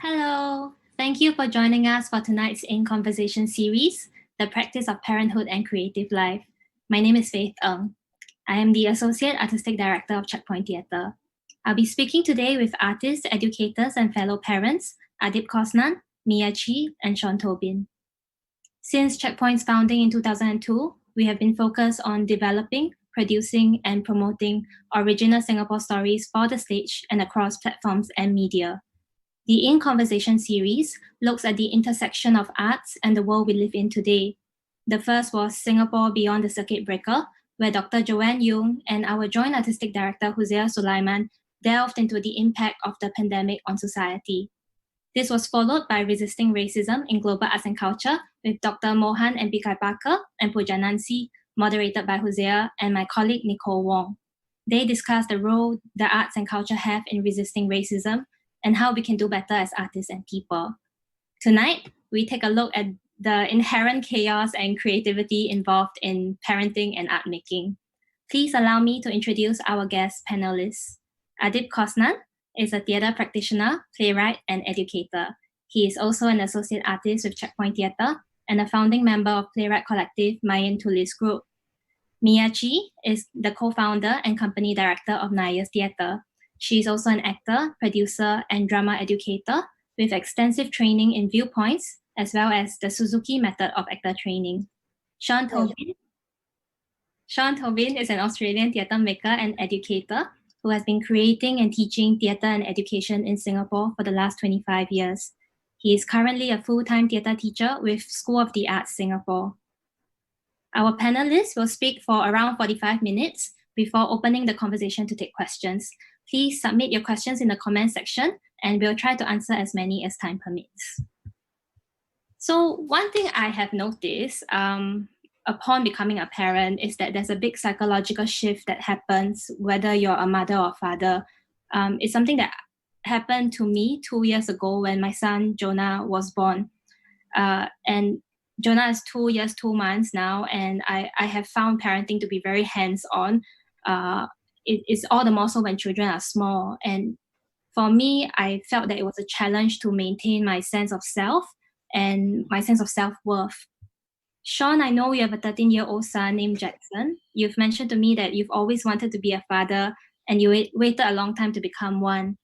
Hello, thank you for joining us for tonight's In Conversation series, The Practice of Parenthood and Creative Life. My name is Faith Ng. I am the Associate Artistic Director of Checkpoint Theatre. I'll be speaking today with artists, educators, and fellow parents, Adib Kosnan, Chee, and Tobin. Since Checkpoint's founding in 2002, we have been focused on developing, producing, and promoting original Singapore stories for the stage and across platforms and media. The In Conversation series looks at the intersection of arts and the world we live in today. The first was Singapore Beyond the Circuit Breaker, where Dr. Joanne Yung and our joint artistic director, Huzia Sulaiman, delved into the impact of the pandemic on society. This was followed by Resisting Racism in Global Arts and Culture with Dr. Mohan and Pikai Parker and Puja Nancy, moderated by Huzia and my colleague Nicole Wong. They discussed the role the arts and culture have in resisting racism and how we can do better as artists and people. Tonight, we take a look at the inherent chaos and creativity involved in parenting and art making. Please allow me to introduce our guest panelists. Adib Kosnan is a theatre practitioner, playwright, and educator. He is also an associate artist with Checkpoint Theatre and a founding member of playwright collective Main Tulis Group. Chee is the co-founder and company director of Naya's Theatre. She is also an actor, producer, and drama educator with extensive training in viewpoints, as well as the Suzuki method of actor training. Tobin is an Australian theatre maker and educator who has been creating and teaching theatre and education in Singapore for the last 25 years. He is currently a full-time theatre teacher with School of the Arts Singapore. Our panelists will speak for around 45 minutes before opening the conversation to take questions. Please submit your questions in the comment section and we'll try to answer as many as time permits. So one thing I have noticed upon becoming a parent is that there's a big psychological shift that happens whether you're a mother or father. It's something that happened to me 2 years ago when my son Jonah was born. And Jonah is 2 years, 2 months now, and I have found parenting to be very hands-on. It is all the more so when children are small. And for me, I felt that it was a challenge to maintain my sense of self and my sense of self-worth. Sean, I know you have a 13-year-old son named Jackson. You've mentioned to me that you've always wanted to be a father and you waited a long time to become one.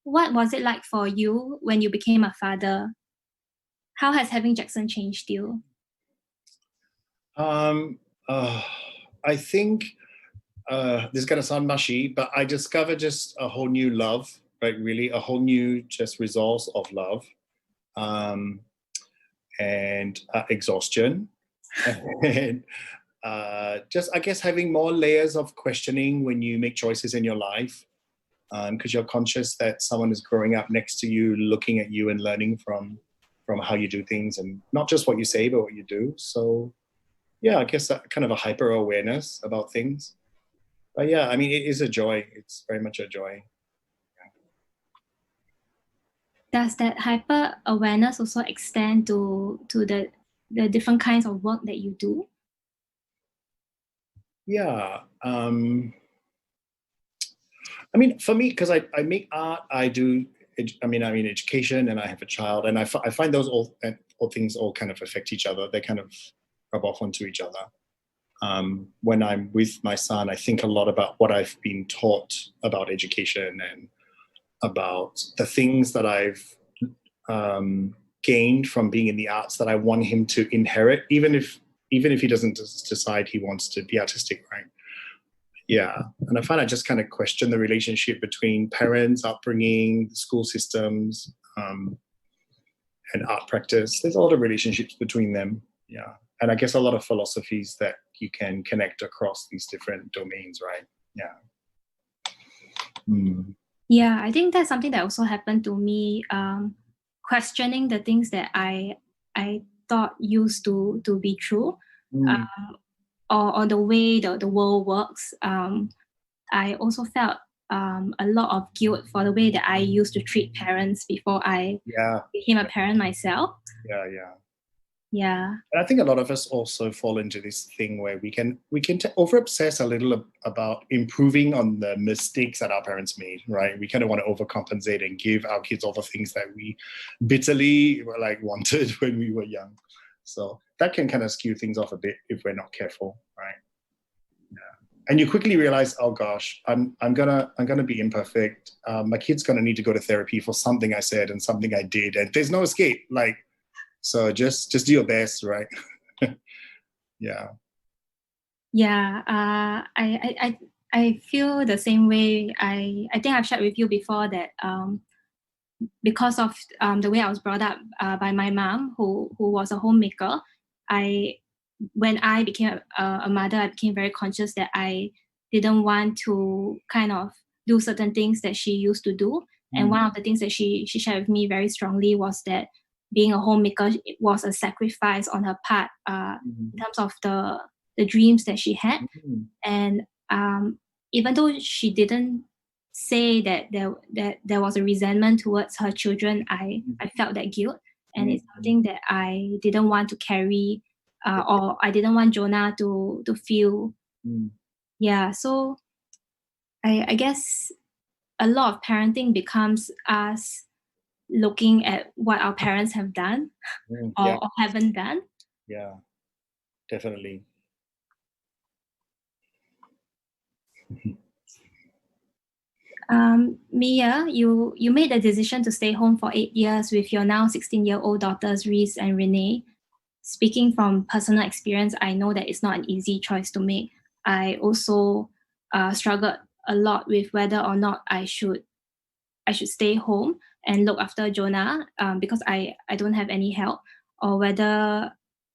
What was it like for you when you became a father? How has having Jackson changed you? I think this is going to sound mushy, but I discovered just a whole new love, right? Really, a whole new just resource of love and exhaustion. And just, I guess, having more layers of questioning when you make choices in your life, because you're conscious that someone is growing up next to you, looking at you and learning from how you do things, and not just what you say, but what you do. So yeah, I guess that kind of a hyper awareness about things. But yeah, I mean, it is a joy. It's very much a joy. Yeah. Does that hyper awareness also extend to the different kinds of work that you do? Yeah. I mean, for me, because I make art, I mean education, and I have a child, and I find those all things all kind of affect each other. They kind of rub off onto each other. When I'm with my son, I think a lot about what I've been taught about education and about the things that I've gained from being in the arts that I want him to inherit, even if he doesn't decide he wants to be artistic, right? Yeah, and I find I just kind of question the relationship between parents, upbringing, school systems, and art practice. There's a lot of relationships between them, yeah. And I guess a lot of philosophies that you can connect across these different domains, right? Yeah. Yeah, I think that's something that also happened to me, questioning the things that I thought used to be true. Or the way the world works. I also felt a lot of guilt for the way that I used to treat parents before I became a parent myself. Yeah. Yeah. And I think a lot of us also fall into this thing where we can over obsess a little about improving on the mistakes that our parents made, right? We kind of want to overcompensate and give our kids all the things that we bitterly wanted when we were young. So that can kind of skew things off a bit if we're not careful, right? Yeah. And you quickly realize, oh gosh, I'm gonna be imperfect. My kid's gonna need to go to therapy for something I said and something I did, and there's no escape. So just do your best, right? Yeah. Yeah. I feel the same way. I think I've shared with you before that because of the way I was brought up by my mom, who was a homemaker, when I became a mother, I became very conscious that I didn't want to kind of do certain things that she used to do. And one of the things that she shared with me very strongly was that being a homemaker was a sacrifice on her part in terms of the dreams that she had. And even though she didn't say that there was a resentment towards her children, I felt that guilt, and it's something that I didn't want to carry, or I didn't want Jonah to feel. Yeah, so I guess a lot of parenting becomes us looking at what our parents have done or haven't done. Yeah, definitely. Mia, you made the decision to stay home for 8 years with your now 16-year-old daughters, Reese and Renee. Speaking from personal experience, I know that it's not an easy choice to make. I also struggled a lot with whether or not I should stay home and look after Jonah because I don't have any help, or whether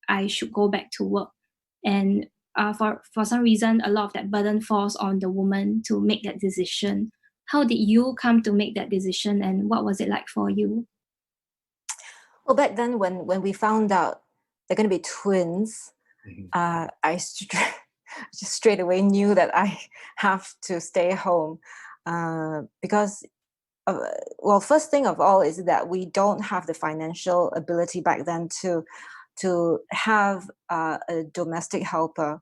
I should go back to work. And for some reason, a lot of that burden falls on the woman to make that decision. How did you come to make that decision, and what was it like for you? Well, back then when we found out they're going to be twins, I just straight away knew that I have to stay home because, well, first thing of all is that we don't have the financial ability back then to have a domestic helper,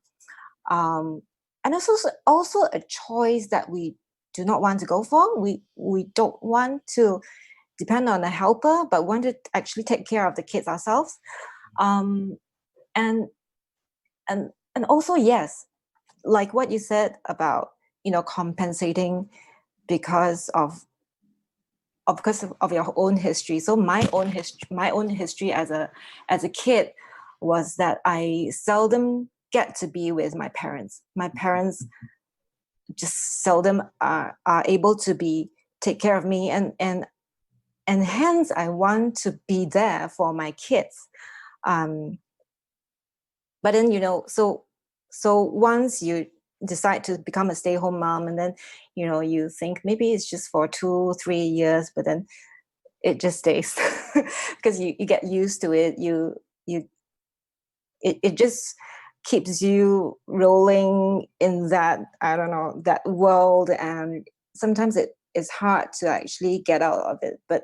and also a choice that we do not want to go for. We don't want to depend on a helper, but want to actually take care of the kids ourselves. And also, yes, like what you said about, compensating because of your own history. So my own history as a kid was that I seldom get to be with my parents. My parents just seldom are able to take care of me, and hence I want to be there for my kids. But then, so once you decide to become a stay-home mom, and then you think maybe it's just for 2-3 years, but then it just stays because you get used to it. It just keeps you rolling in that, I don't know, that world, and sometimes it is hard to actually get out of it. But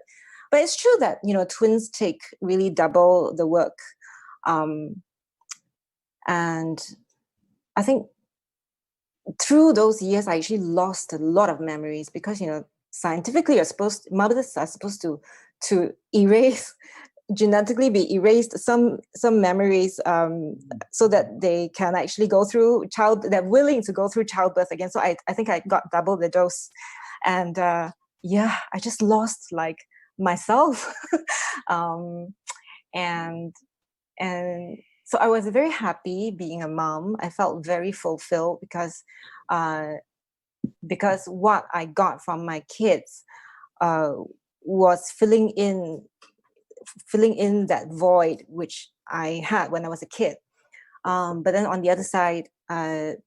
it's true that twins take really double the work, and I think through those years I actually lost a lot of memories because scientifically mothers are supposed to erase, genetically be erased some memories, so that they can actually go through they're willing to go through childbirth again. So I think I got double the dose, and I just lost like myself. And so I was very happy being a mom. I felt very fulfilled because what I got from my kids was filling in that void which I had when I was a kid. But then on the other side,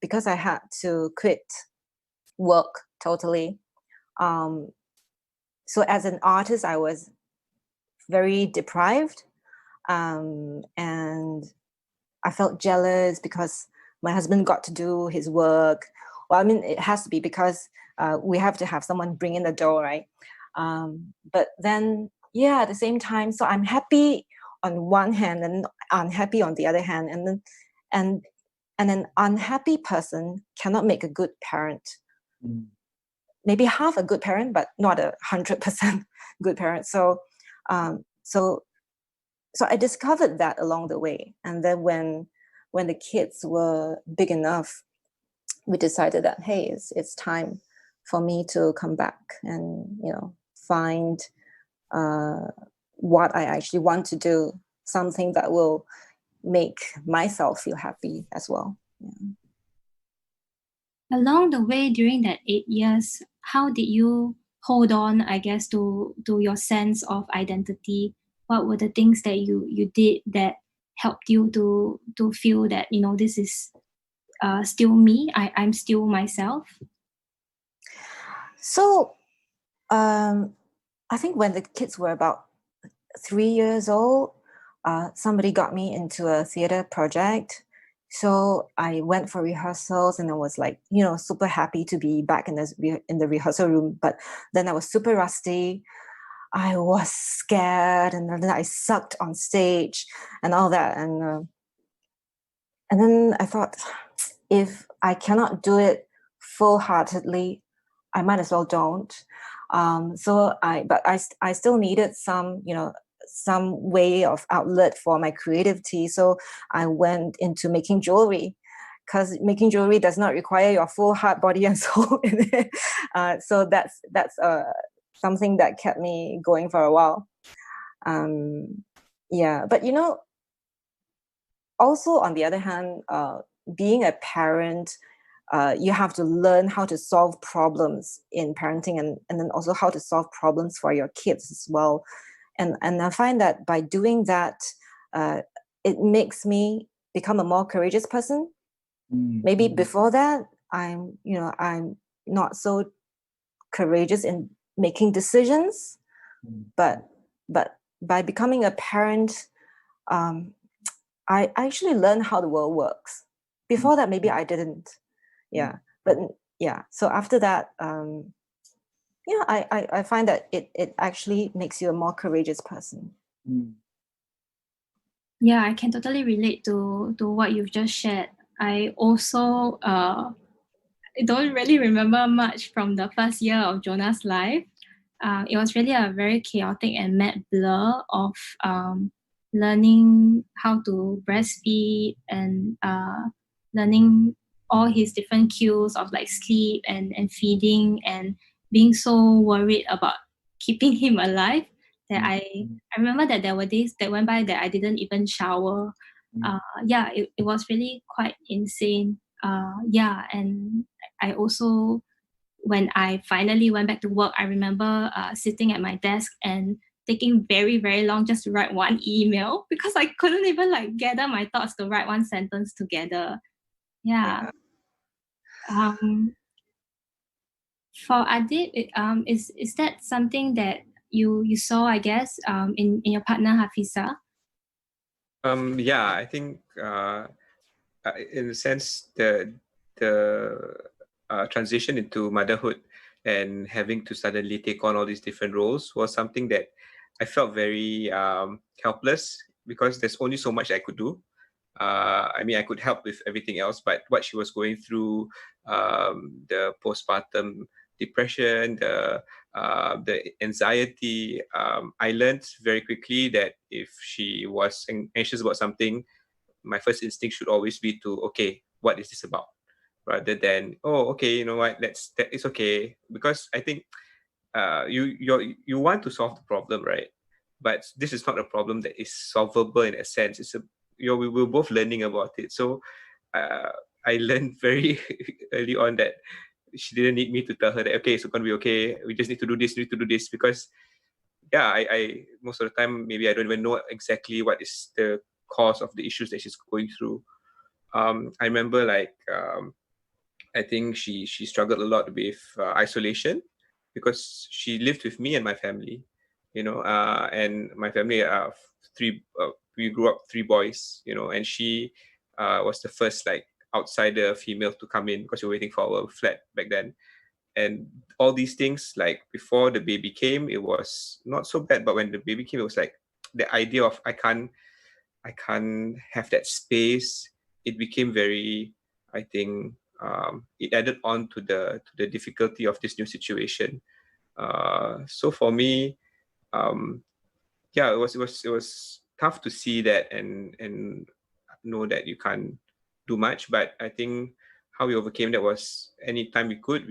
because I had to quit work totally, so as an artist I was very deprived, and I felt jealous because my husband got to do his work. Well, I mean, it has to be because we have to have someone bring in the door, right? But then, at the same time, so I'm happy on one hand, and unhappy on the other hand, and an unhappy person cannot make a good parent. Maybe half a good parent, but not 100% good parent. So I discovered that along the way. And then when the kids were big enough, we decided that, hey, it's time for me to come back and, find what I actually want to do, something that will make myself feel happy as well. Yeah. Along the way, during that 8 years, how did you hold on, I guess, to your sense of identity? What were the things that you did that helped you to feel that, this is still me, I'm still myself? So I think when the kids were about 3 years old, somebody got me into a theater project. So I went for rehearsals and I was like, super happy to be back in the rehearsal room. But then I was super rusty. I was scared, and then I sucked on stage and all that. And then I thought, if I cannot do it full-heartedly, I might as well don't. But I still needed some way of outlet for my creativity. So I went into making jewelry, because making jewelry does not require your full heart, body, and soul in it. So that's something that kept me going for a while. But also on the other hand, being a parent, you have to learn how to solve problems in parenting, and then also how to solve problems for your kids as well. And I find that by doing that, it makes me become a more courageous person. Maybe before that, I'm not so courageous in making decisions, but by becoming a parent, I actually learned how the world works. Before that, maybe I didn't. So after that, I find that it actually makes you a more courageous person. Yeah, I can totally relate to what you've just shared. I also don't really remember much from the first year of Jonah's life. It was really a very chaotic and mad blur of learning how to breastfeed and learning all his different cues of like sleep and feeding, and being so worried about keeping him alive that I remember that there were days that went by that I didn't even shower. It was really quite insane. And I also, when I finally went back to work, I remember sitting at my desk and taking very, very long just to write one email, because I couldn't even like gather my thoughts to write one sentence together. For Adib, is that something that you saw, I guess, in your partner Hafiza? I think in a sense the transition into motherhood and having to suddenly take on all these different roles was something that I felt very helpless, because there's only so much I could do. I could help with everything else, but what she was going through, the postpartum depression, the anxiety, I learned very quickly that if she was anxious about something, my first instinct should always be to, okay, what is this about? Rather than, oh, okay, you know what, it's okay. Because I think you want to solve the problem, right? But this is not a problem that is solvable in a sense. We were both learning about it. So I learned very early on that she didn't need me to tell her that, okay, it's going to be okay. We just need to do this, because I most of the time, maybe I don't even know exactly what is the cause of the issues that she's going through. I remember I think she struggled a lot with isolation, because she lived with me and my family, and my family we grew up 3 boys, and she was the first outsider female to come in, because we were waiting for our flat back then. And all these things, before the baby came, it was not so bad, but when the baby came, it was like the idea of I I can't have that space, it became very, I think, it added on to the difficulty of this new situation. So for me, yeah, it was tough to see that and know that you can't do much. But I think how we overcame that was anytime we could,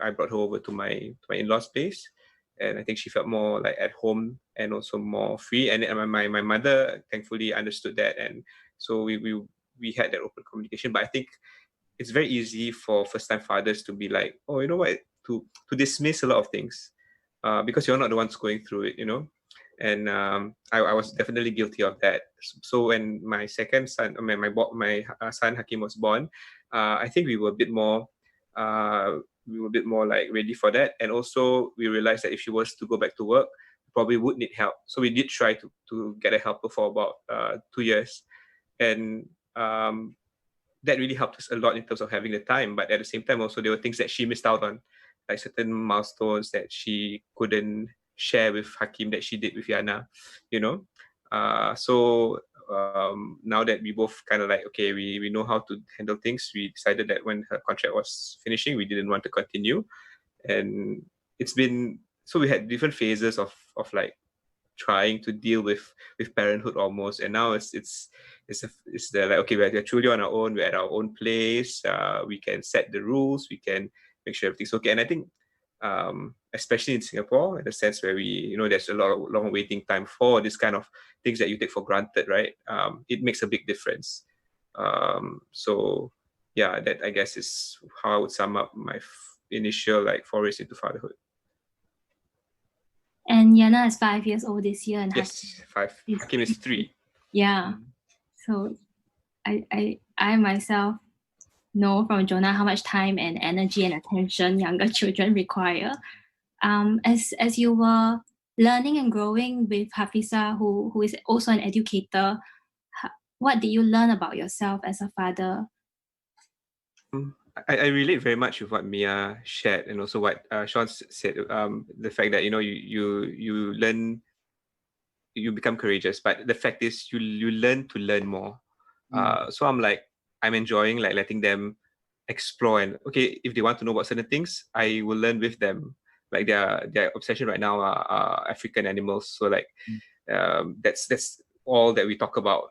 I brought her over to my in-laws place, and I think she felt more like at home and also more free. And my mother thankfully understood that, and so we had that open communication. But I think it's very easy for first-time fathers to be like, oh, you know what, to dismiss a lot of things, because you're not the ones going through it, you know. And I was definitely guilty of that. So when my second son, my son Hakim was born, I think we were a bit more like ready for that. And also we realized that if she was to go back to work, we probably would need help. So we did try to get a helper for about 2 years, and that really helped us a lot in terms of having the time. But at the same time, also there were things that she missed out on, like certain milestones that she couldn't share with Hakim that she did with Yana, you know. So now that we both kind of like, okay, we know how to handle things, we decided that when her contract was finishing, we didn't want to continue. And it's been, so we had different phases of like trying to deal with parenthood almost. And now it's the like, okay, we're truly on our own, we're at our own place, we can set the rules, we can make sure everything's okay. And I think especially in Singapore, in the sense where there's a long waiting time for this kind of things that you take for granted, right? It makes a big difference. So yeah, that I guess is how I would sum up my initial like forays into fatherhood. And Yana is 5 years old this year, and yes, 5. Hakim is 3. Yeah. So I myself know from Jonah how much time and energy and attention younger children require. As you were learning and growing with Hafiza, who is also an educator, what did you learn about yourself as a father? I relate very much with what Mia shared, and also what Sean said. The fact that you learn, you become courageous, but the fact is you learn to learn more. So I'm enjoying like letting them explore, and okay, if they want to know about certain things, I will learn with them. Like their obsession right now are African animals, so like that's all that we talk about.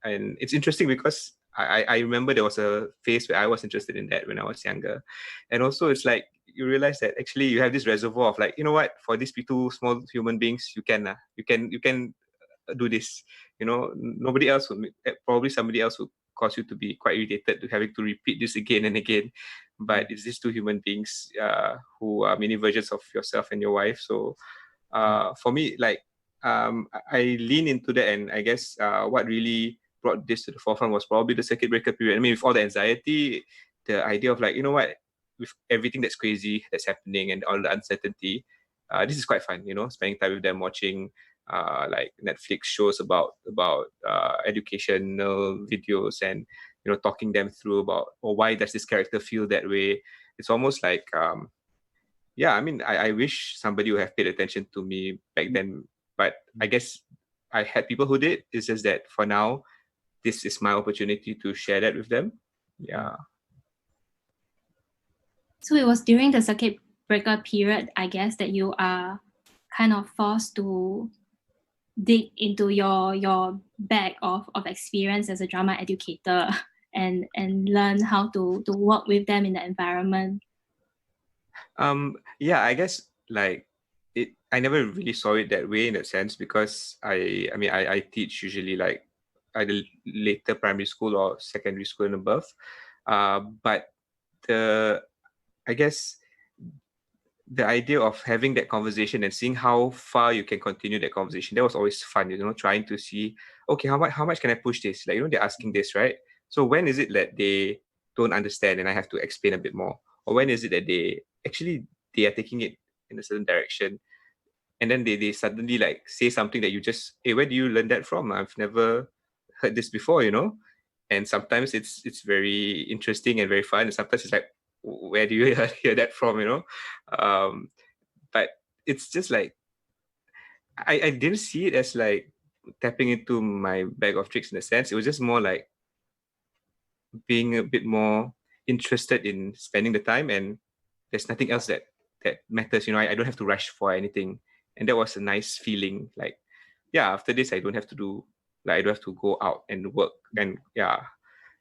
And it's interesting because I remember there was a phase where I was interested in that when I was younger. And also it's like you realize that actually you have this reservoir of like, you know what, for these two small human beings, you can do this. Nobody else would, probably somebody else would cause you to be quite irritated to having to repeat this again and again. But it's these two human beings who are mini versions of yourself and your wife. So for me, like I lean into that, and I guess what really brought this to the forefront was probably the circuit breaker period. I mean, with all the anxiety, the idea of like, you know what, with everything that's crazy that's happening and all the uncertainty, this is quite fun, spending time with them, watching like Netflix shows about educational videos, and talking them through about, why does this character feel that way. It's almost like I mean, I wish somebody would have paid attention to me back then, but I guess I had people who did. It's just that for now, this is my opportunity to share that with them. Yeah. So it was during the circuit breaker period, I guess, that you are kind of forced to dig into your bag of experience as a drama educator and learn how to work with them in the environment. Yeah, I guess like I never really saw it that way in that sense, because I teach usually like either later primary school or secondary school and above. But I guess the idea of having that conversation and seeing how far you can continue that conversation, that was always fun, trying to see, okay, how much can I push this? Like, they're asking this, right? So when is it that they don't understand and I have to explain a bit more? Or when is it that they are taking it in a certain direction, and then they suddenly like say something that you just, hey, where do you learn that from? I've never heard this before, And sometimes it's very interesting and very fun, and sometimes it's like, where do you hear that from, but it's just like I didn't see it as like tapping into my bag of tricks in a sense. It was just more like being a bit more interested in spending the time, and there's nothing else that matters. I don't have to rush for anything, and that was a nice feeling. Like, yeah, after this, I don't have to go out and work, and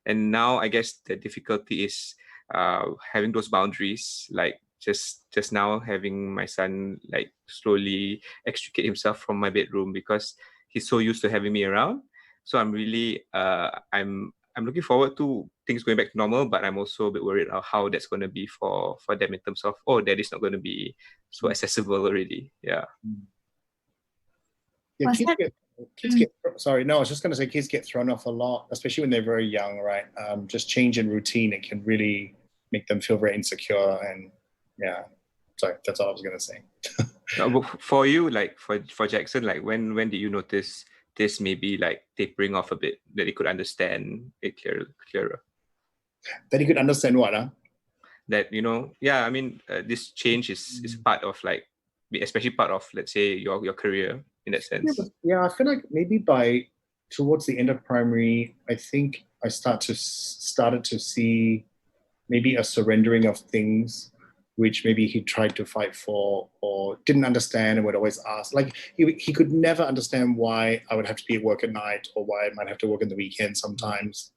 and now I guess the difficulty is having those boundaries. Like just now, having my son like slowly extricate himself from my bedroom because he's so used to having me around. So I'm really I'm looking forward to things going back to normal, but I'm also a bit worried about how that's going to be for them in terms of, daddy's not going to be so accessible already. Yeah. Yeah, kids get sorry, no, I was just going to say kids get thrown off a lot, especially when they're very young, right? Just change in routine, it can really make them feel very insecure, and yeah. Sorry, that's all I was going to say. For you, like for Jackson, like when did you notice this maybe like tapering off a bit, that he could understand it clearer? That he could understand what, huh? That, I mean, this change is part of like, especially part of, let's say, your career in that sense. Yeah, I feel like maybe towards the end of primary, I think I started to see maybe a surrendering of things which maybe he tried to fight for or didn't understand and would always ask. Like he could never understand why I would have to be at work at night or why I might have to work in the weekend sometimes.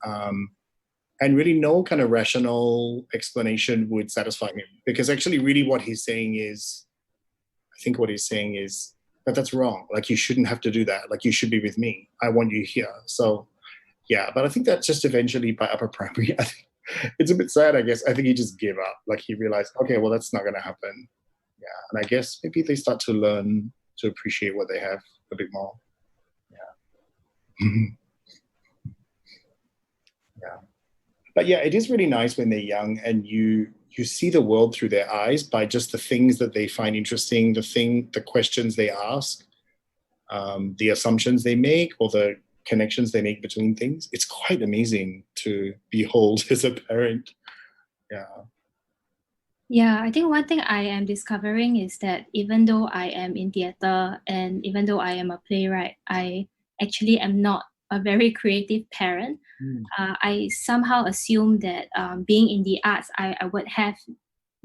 And really no kind of rational explanation would satisfy him, because actually really what he's saying is, that that's wrong. Like you shouldn't have to do that. Like you should be with me. I want you here. So yeah, but I think that just eventually by upper primary, I think it's a bit sad, I guess. I think he just gave up. Like he realized, okay, well, that's not going to happen. Yeah. And I guess maybe they start to learn to appreciate what they have a bit more. Yeah. Yeah. But yeah, it is really nice when they're young and you see the world through their eyes by just the things that they find interesting, the questions they ask, the assumptions they make, or the connections they make between things. It's quite amazing to behold as a parent. Yeah, I think one thing I am discovering is that even though I am in theatre and even though I am a playwright, I actually am not a very creative parent. I somehow assume that being in the arts, I would have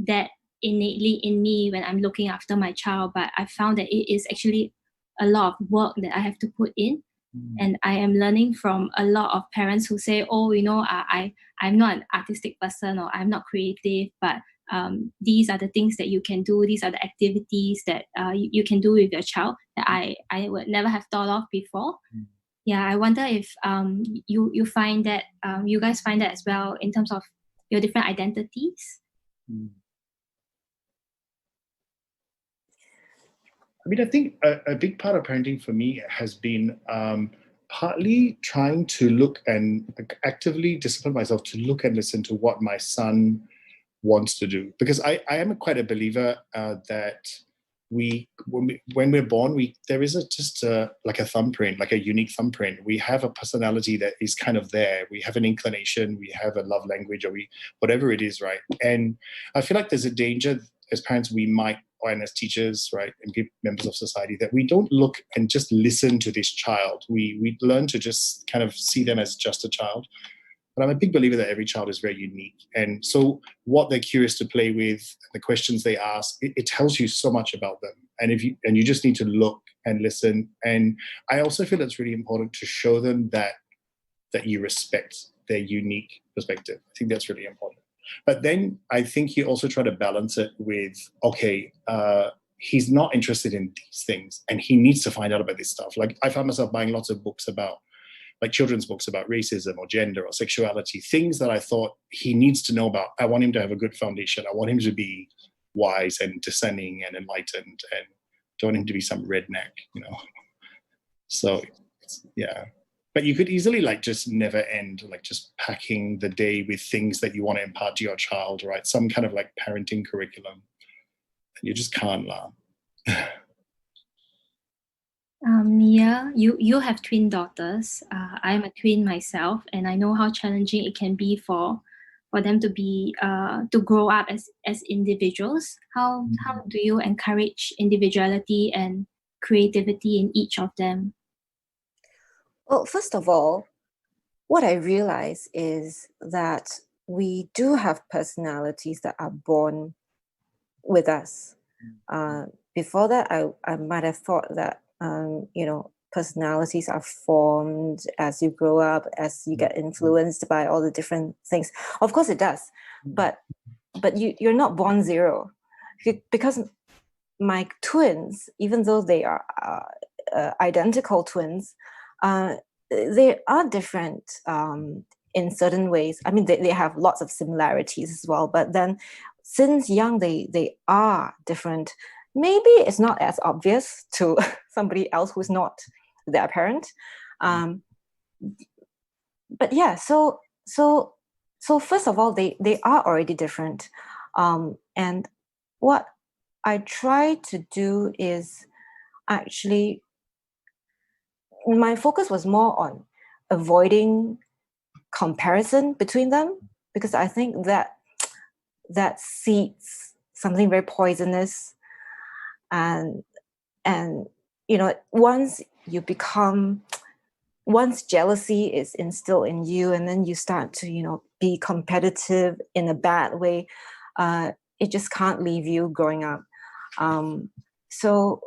that innately in me when I'm looking after my child, but I found that it is actually a lot of work that I have to put in. And I am learning from a lot of parents who say, oh, I'm not an artistic person or I'm not creative, but these are the things that you can do. These are the activities that you can do with your child that I would never have thought of before. Yeah, I wonder if you find that, you guys find that as well in terms of your different identities. I mean, I think a big part of parenting for me has been partly trying to look and actively discipline myself to look and listen to what my son wants to do. Because I am quite a believer that when we're born, there is like a thumbprint, like a unique thumbprint. We have a personality that is kind of there. We have an inclination, we have a love language, or whatever it is, right? And I feel like there's a danger as parents and as teachers, right, and members of society, that we don't look and just listen to this child. We learn to just kind of see them as just a child. But I'm a big believer that every child is very unique. And so what they're curious to play with, the questions they ask, it tells you so much about them. And you just need to look and listen. And I also feel it's really important to show them that you respect their unique perspective. I think that's really important. But then I think you also try to balance it with, okay, he's not interested in these things and he needs to find out about this stuff. Like I found myself buying lots of books about, like children's books about racism or gender or sexuality, things that I thought he needs to know about. I want him to have a good foundation. I want him to be wise and discerning and enlightened, and don't want him to be some redneck, So, yeah. But you could easily just never end, just packing the day with things that you want to impart to your child, right? Some kind of parenting curriculum. And you just can't laugh. Yeah, you have twin daughters. I'm a twin myself, and I know how challenging it can be for them to be to grow up as individuals. How do you encourage individuality and creativity in each of them? Well, first of all, what I realize is that we do have personalities that are born with us. Before that, I might have thought that, personalities are formed as you grow up, as you get influenced by all the different things. Of course it does, but you're not born zero. Because my twins, even though they are identical twins, they are different in certain ways. I mean, they have lots of similarities as well, but then since young, they are different. Maybe it's not as obvious to somebody else who's not their parent. But yeah, so first of all, they are already different. And what I try to do is actually, my focus was more on avoiding comparison between them, because I think that seeds something very poisonous. And once jealousy is instilled in you, and then you start to be competitive in a bad way, it just can't leave you growing up. So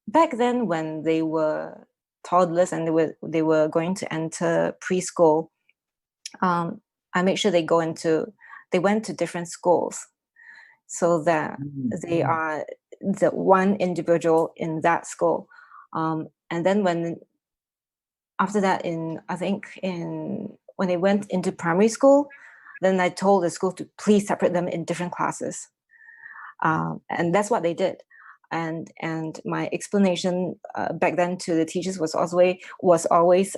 back then, when they were toddlers and they were going to enter preschool, I made sure they went to different schools, so that they are the one individual in that school. And then after that, when they went into primary school, then I told the school to please separate them in different classes. And that's what they did. And my explanation back then to the teachers was always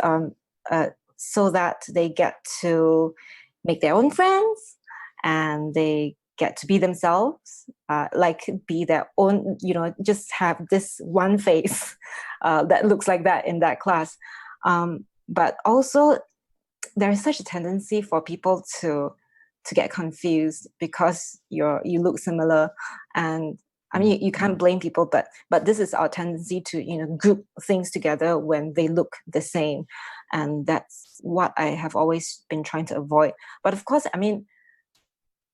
so that they get to make their own friends, and they get to be themselves, be their own, just have this one face that looks like that in that class. But also, there is such a tendency for people to get confused because you look similar. And I mean, you can't blame people, but this is our tendency to group things together when they look the same, and that's what I have always been trying to avoid. But of course, I mean,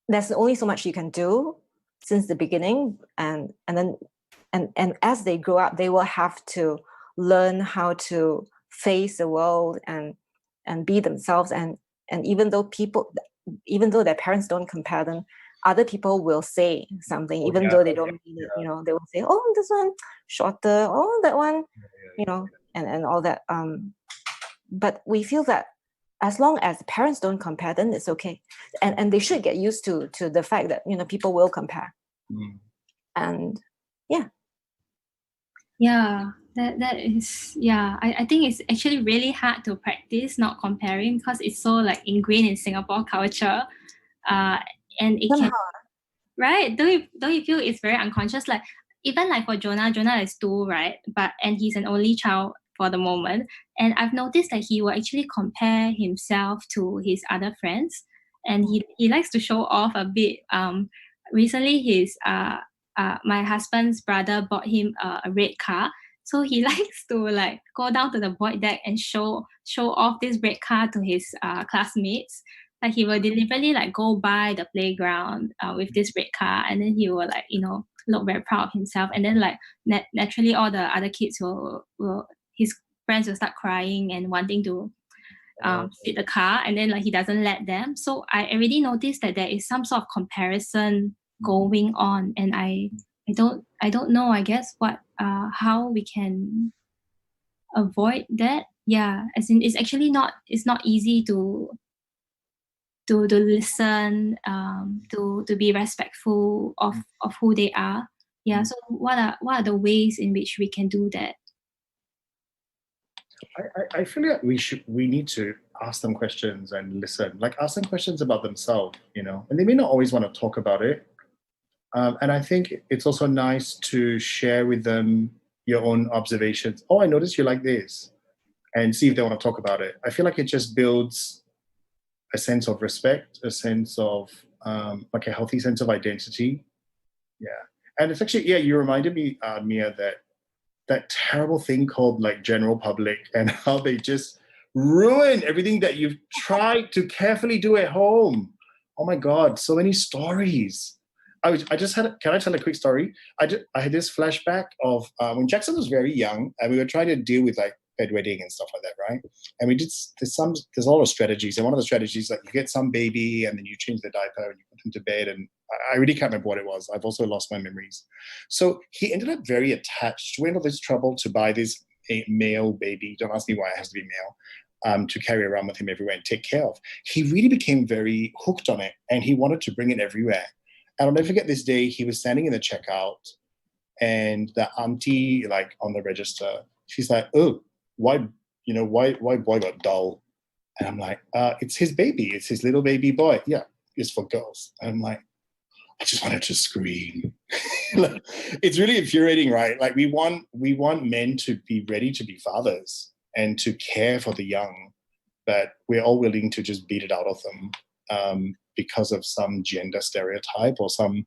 there's only so much you can do since the beginning, and as they grow up, they will have to learn how to face the world and be themselves. And even though their parents don't compare them, other people will say something, even though they don't mean it. They will say, "Oh, this one shorter. Oh, that one," and all that. But we feel that as long as parents don't compare, then it's okay, and they should get used to the fact that people will compare. And that is I think it's actually really hard to practice not comparing, because it's so ingrained in Singapore culture, and it somehow, can, right? Don't you feel it's very unconscious? Even for Jonah is 2, right? And he's an only child for the moment, and I've noticed that he will actually compare himself to his other friends, and he likes to show off a bit. Recently, his my husband's brother bought him a red car, so he likes to go down to the void deck and show off this red car to his classmates. He will deliberately go by the playground with this red car, and then he will look very proud of himself, and then naturally all the other kids will his friends will start crying and wanting to sit the car, and then he doesn't let them. So I already noticed that there is some sort of comparison going on, and I don't know, I guess, what how we can avoid that. As in, it's actually not easy to listen, to be respectful of who they are. So what are the ways in which we can do that? I feel like we need to ask them questions and listen. Ask them questions about themselves, and they may not always want to talk about it. And I think it's also nice to share with them your own observations. Oh, I noticed you like this, and see if they want to talk about it. I feel like it just builds a sense of respect, a sense of a healthy sense of identity. And it's actually, you reminded me, Mia, that terrible thing called general public, and how they just ruin everything that you've tried to carefully do at home. Oh my God, so many stories. I just had, can I tell a quick story? I had this flashback of when Jackson was very young and we were trying to deal with like bedwetting and stuff like that, right? And we did, there's a lot of strategies. And one of the strategies, like you get some baby and then you change the diaper and you put them to bed. And I really can't remember what it was. I've also lost my memories. So he ended up very attached, went all this trouble to buy this male baby. Don't ask me why it has to be male. To carry around with him everywhere and take care of. He really became very hooked on it and he wanted to bring it everywhere. And I'll never forget this day, he was standing in the checkout and the auntie, like on the register, she's like, oh, why boy got dull? And I'm like, it's his baby. It's his little baby boy. Yeah, it's for girls. And I'm like, I just wanted to scream. Like, it's really infuriating, right? Like we want men to be ready to be fathers and to care for the young, but we're all willing to just beat it out of them because of some gender stereotype or some,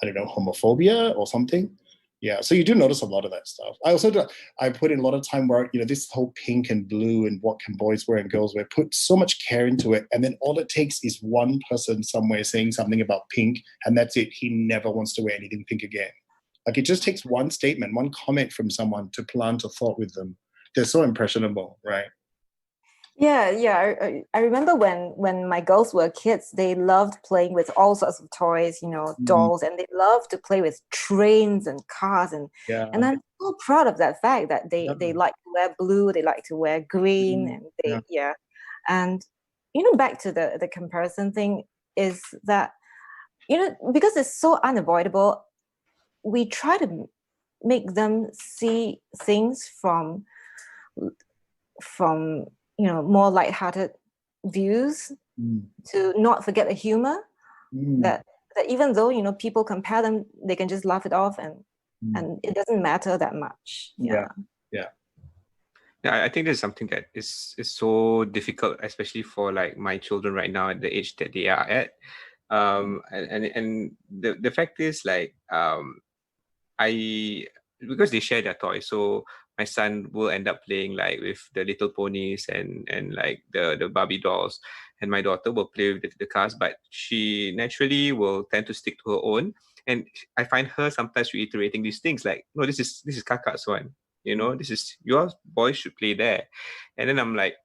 I don't know, homophobia or something. Yeah, so you do notice a lot of that stuff. I put in a lot of time where, this whole pink and blue and what can boys wear and girls wear, put so much care into it. And then all it takes is one person somewhere saying something about pink and that's it. He never wants to wear anything pink again. Like it just takes one statement, one comment from someone to plant a thought with them. They're so impressionable, right? Yeah. I remember when my girls were kids, they loved playing with all sorts of toys, dolls, and they loved to play with trains and cars. And I'm so proud of that fact that they like to wear blue, they like to wear green, and And back to the comparison thing is that because it's so unavoidable, we try to make them see things from more lighthearted views, to not forget the humor, that even though people compare them, they can just laugh it off and it doesn't matter that much. Yeah, I think there's something that is so difficult, especially for like my children right now at the age that they are at. And the fact is, like, because they share their toys, so my son will end up playing like with the little ponies and like the Barbie dolls, and my daughter will play with the cars, but she naturally will tend to stick to her own. And I find her sometimes reiterating these things like, no, this is Kakak's one, this is your boys should play there. And then I'm like,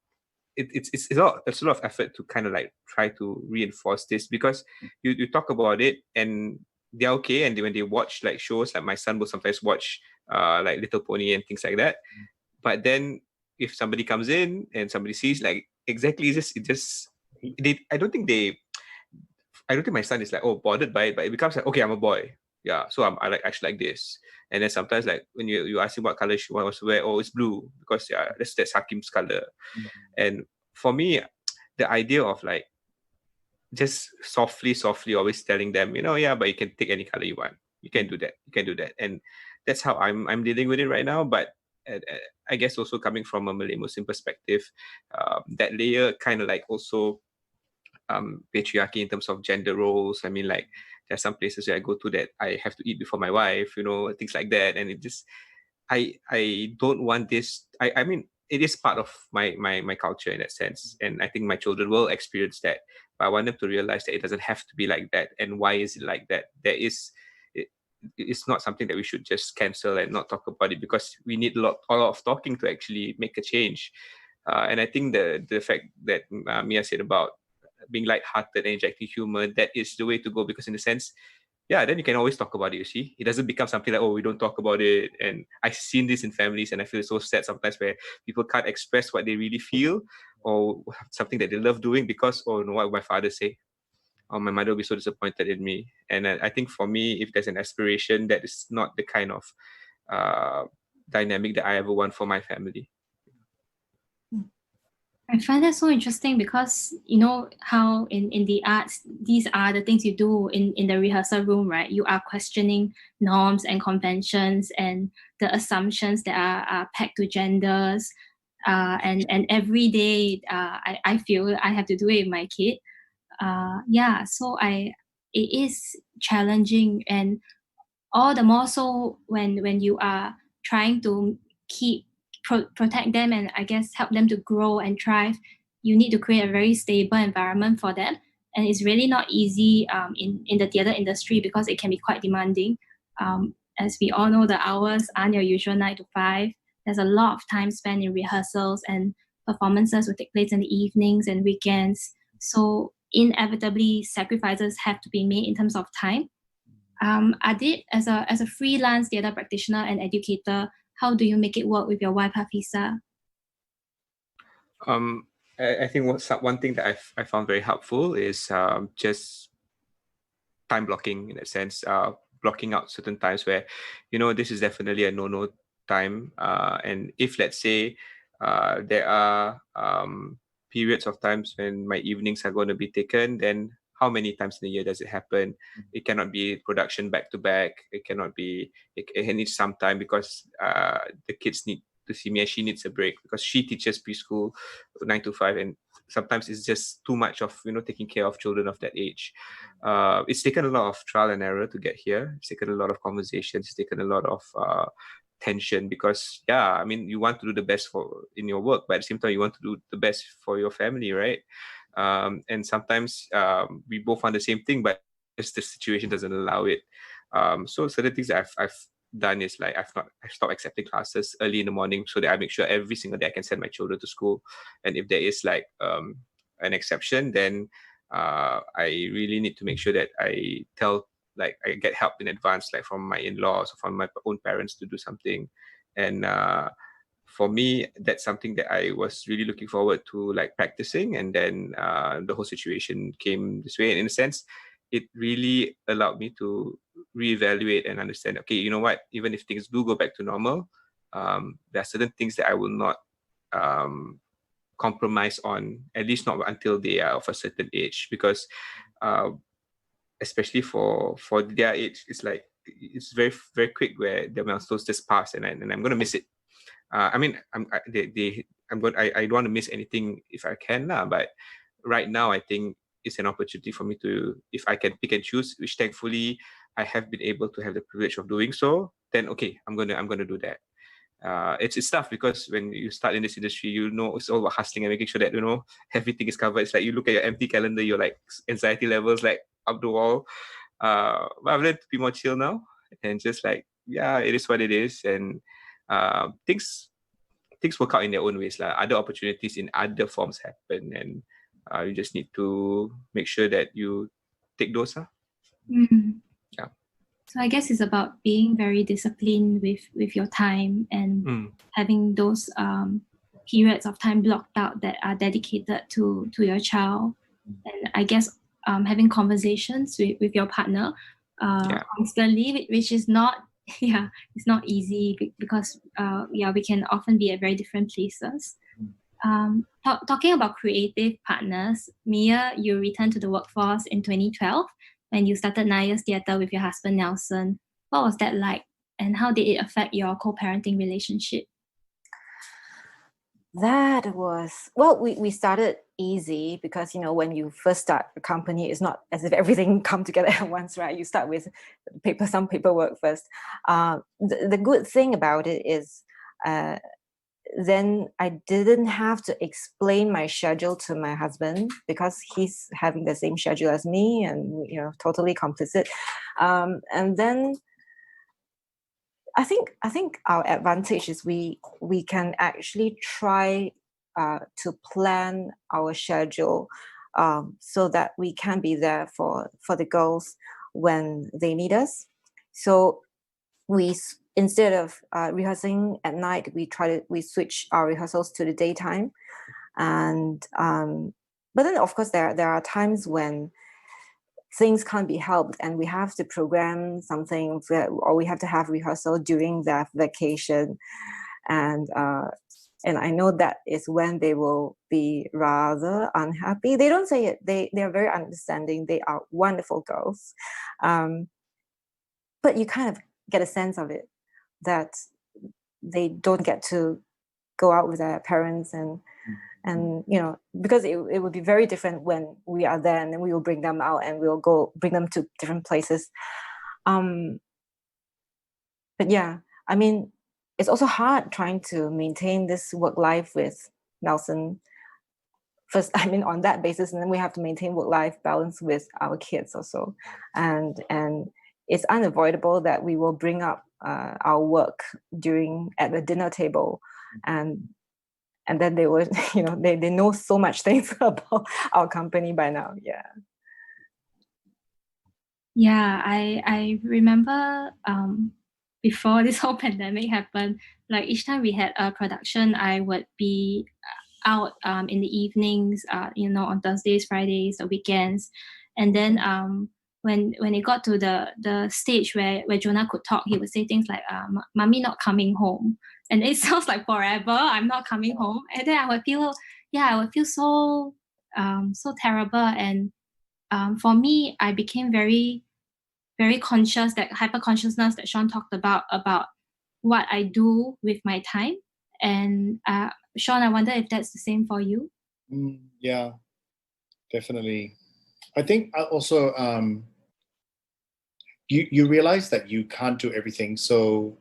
it's a lot of effort to kind of like try to reinforce this, because you talk about it and they're okay, and when they watch like shows, like my son will sometimes watch like Little Pony and things like that. But then if somebody comes in and somebody sees like exactly I don't think my son is like, oh, bothered by it, but it becomes like, okay, I'm a boy, yeah, so I like actually like this. And then sometimes like when you ask him what color she wants to wear, oh, it's blue, because that's Hakim's color. And for me, the idea of like just softly always telling them, but you can take any color you want, you can do that, and that's how I'm dealing with it right now. But I guess also coming from a Malay Muslim perspective, that layer kind of like also patriarchy in terms of gender roles. I mean, like there's some places where I go to that I have to eat before my wife, things like that. And it just, I don't want this. I mean, it is part of my culture in that sense, and I think my children will experience that. But I want them to realize that it doesn't have to be like that. And why is it like that? It's not something that we should just cancel and not talk about it, because we need a lot of talking to actually make a change. And I think the fact that Mia said about being lighthearted and injecting humor, that is the way to go, because in a sense, then you can always talk about it, you see. It doesn't become something like, oh, we don't talk about it. And I've seen this in families, and I feel so sad sometimes where people can't express what they really feel or something that they love doing because, oh, no, what will my father say? Or my mother will be so disappointed in me. And I think for me, if there's an aspiration, that is not the kind of dynamic that I ever want for my family. I find that so interesting because how in the arts, these are the things you do in the rehearsal room, right? You are questioning norms and conventions and the assumptions that are pegged to genders. And every day I feel I have to do it with my kid. So it is challenging, and all the more so when you are trying to keep protect them and I guess help them to grow and thrive, you need to create a very stable environment for them. And it's really not easy in the theatre industry because it can be quite demanding. As we all know, the hours aren't your usual 9 to 5. There's a lot of time spent in rehearsals, and performances will take place in the evenings and weekends. So inevitably, sacrifices have to be made in terms of time. Adib, as a freelance theatre practitioner and educator, how do you make it work with your wife Hafisa? I think one thing that I found very helpful is just time blocking, in a sense, blocking out certain times where, this is definitely a no time. And if, let's say, there are periods of times when my evenings are going to be taken, then how many times in a year does it happen? It cannot be production back to back. It cannot be, it needs some time because the kids need to see me, and she needs a break because she teaches preschool 9 to 5, and sometimes it's just too much of taking care of children of that age. It's taken a lot of trial and error to get here. It's taken a lot of conversations. It's taken a lot of tension because you want to do the best in your work, but at the same time you want to do the best for your family, right? And sometimes we both want the same thing, but just the situation doesn't allow it. So certain things that I've done is like I've stopped accepting classes early in the morning so that I make sure every single day I can send my children to school. And if there is like an exception, then I really need to make sure that I get help in advance, like from my in-laws or from my own parents to do something. And for me, that's something that I was really looking forward to, like practicing. And then the whole situation came this way. And in a sense, it really allowed me to reevaluate and understand, okay, you know what, even if things do go back to normal, there are certain things that I will not compromise on, at least not until they are of a certain age, because especially for their age, it's like, it's very, very quick where the milestones just pass, and I'm going to miss it. I don't want to miss anything if I can, but right now I think it's an opportunity for me to, if I can pick and choose, which thankfully I have been able to have the privilege of doing so, then okay, I'm gonna do that. It's tough because when you start in this industry, it's all about hustling and making sure that everything is covered. It's like you look at your empty calendar, your like anxiety levels like up the wall. But I've learned to be more chill now and just like, it is what it is, and things work out in their own ways. Other opportunities in other forms happen, and you just need to make sure that you take those. Yeah. So I guess it's about being very disciplined with your time and having those periods of time blocked out that are dedicated to your child. And I guess having conversations with your partner constantly, which is not, it's not easy because we can often be at very different places. Talking about creative partners, Mia, you returned to the workforce in 2012 when you started 9 Years Theatre with your husband Nelson. What was that like, and how did it affect your co-parenting relationship? That was, well, we started easy because, when you first start a company, it's not as if everything come together at once, right? You start with some paperwork first. The good thing about it is then I didn't have to explain my schedule to my husband because he's having the same schedule as me and, totally complicit. And then I think our advantage is we can actually try to plan our schedule so that we can be there for the girls when they need us. So instead of rehearsing at night, we switch our rehearsals to the daytime. And but then of course there are times when things can't be helped and we have to program something or we have to have rehearsal during that vacation. And I know that is when they will be rather unhappy. They don't say it. They are very understanding. They are wonderful girls. But you kind of get a sense of it, that they don't get to go out with their parents and because it would be very different when we are there, and then we will bring them out and we'll go bring them to different places. But yeah, I mean, it's also hard trying to maintain this work life with Nelson. First, I mean, on that basis, and then we have to maintain work-life balance with our kids also, and it's unavoidable that we will bring up our work at the dinner table, and then they will, they know so much things about our company by now. Yeah, I remember before this whole pandemic happened, like each time we had a production, I would be out in the evenings, on Thursdays, Fridays, the weekends, and then when it got to the stage where Jonah could talk, he would say things like, "Mommy not coming home," and it sounds like forever. I'm not coming home, and then I would feel so so terrible. And for me, I became very, very conscious, that hyper consciousness that Sean talked about what I do with my time. And Sean, I wonder if that's the same for you. Yeah, definitely. I think also you realize that you can't do everything, so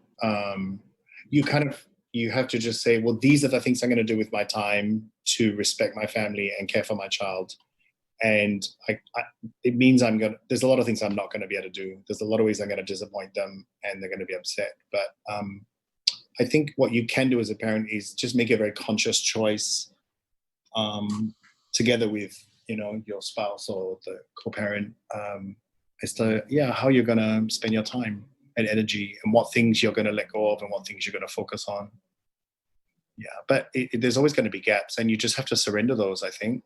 you have to just say, well, these are the things I'm going to do with my time to respect my family and care for my child. And it means there's a lot of things I'm not going to be able to do. There's a lot of ways I'm going to disappoint them and they're going to be upset. But I think what you can do as a parent is just make a very conscious choice together with, your spouse or the co-parent as to, how you're going to spend your time and energy and what things you're going to let go of and what things you're going to focus on. Yeah, but there's always going to be gaps and you just have to surrender those, I think.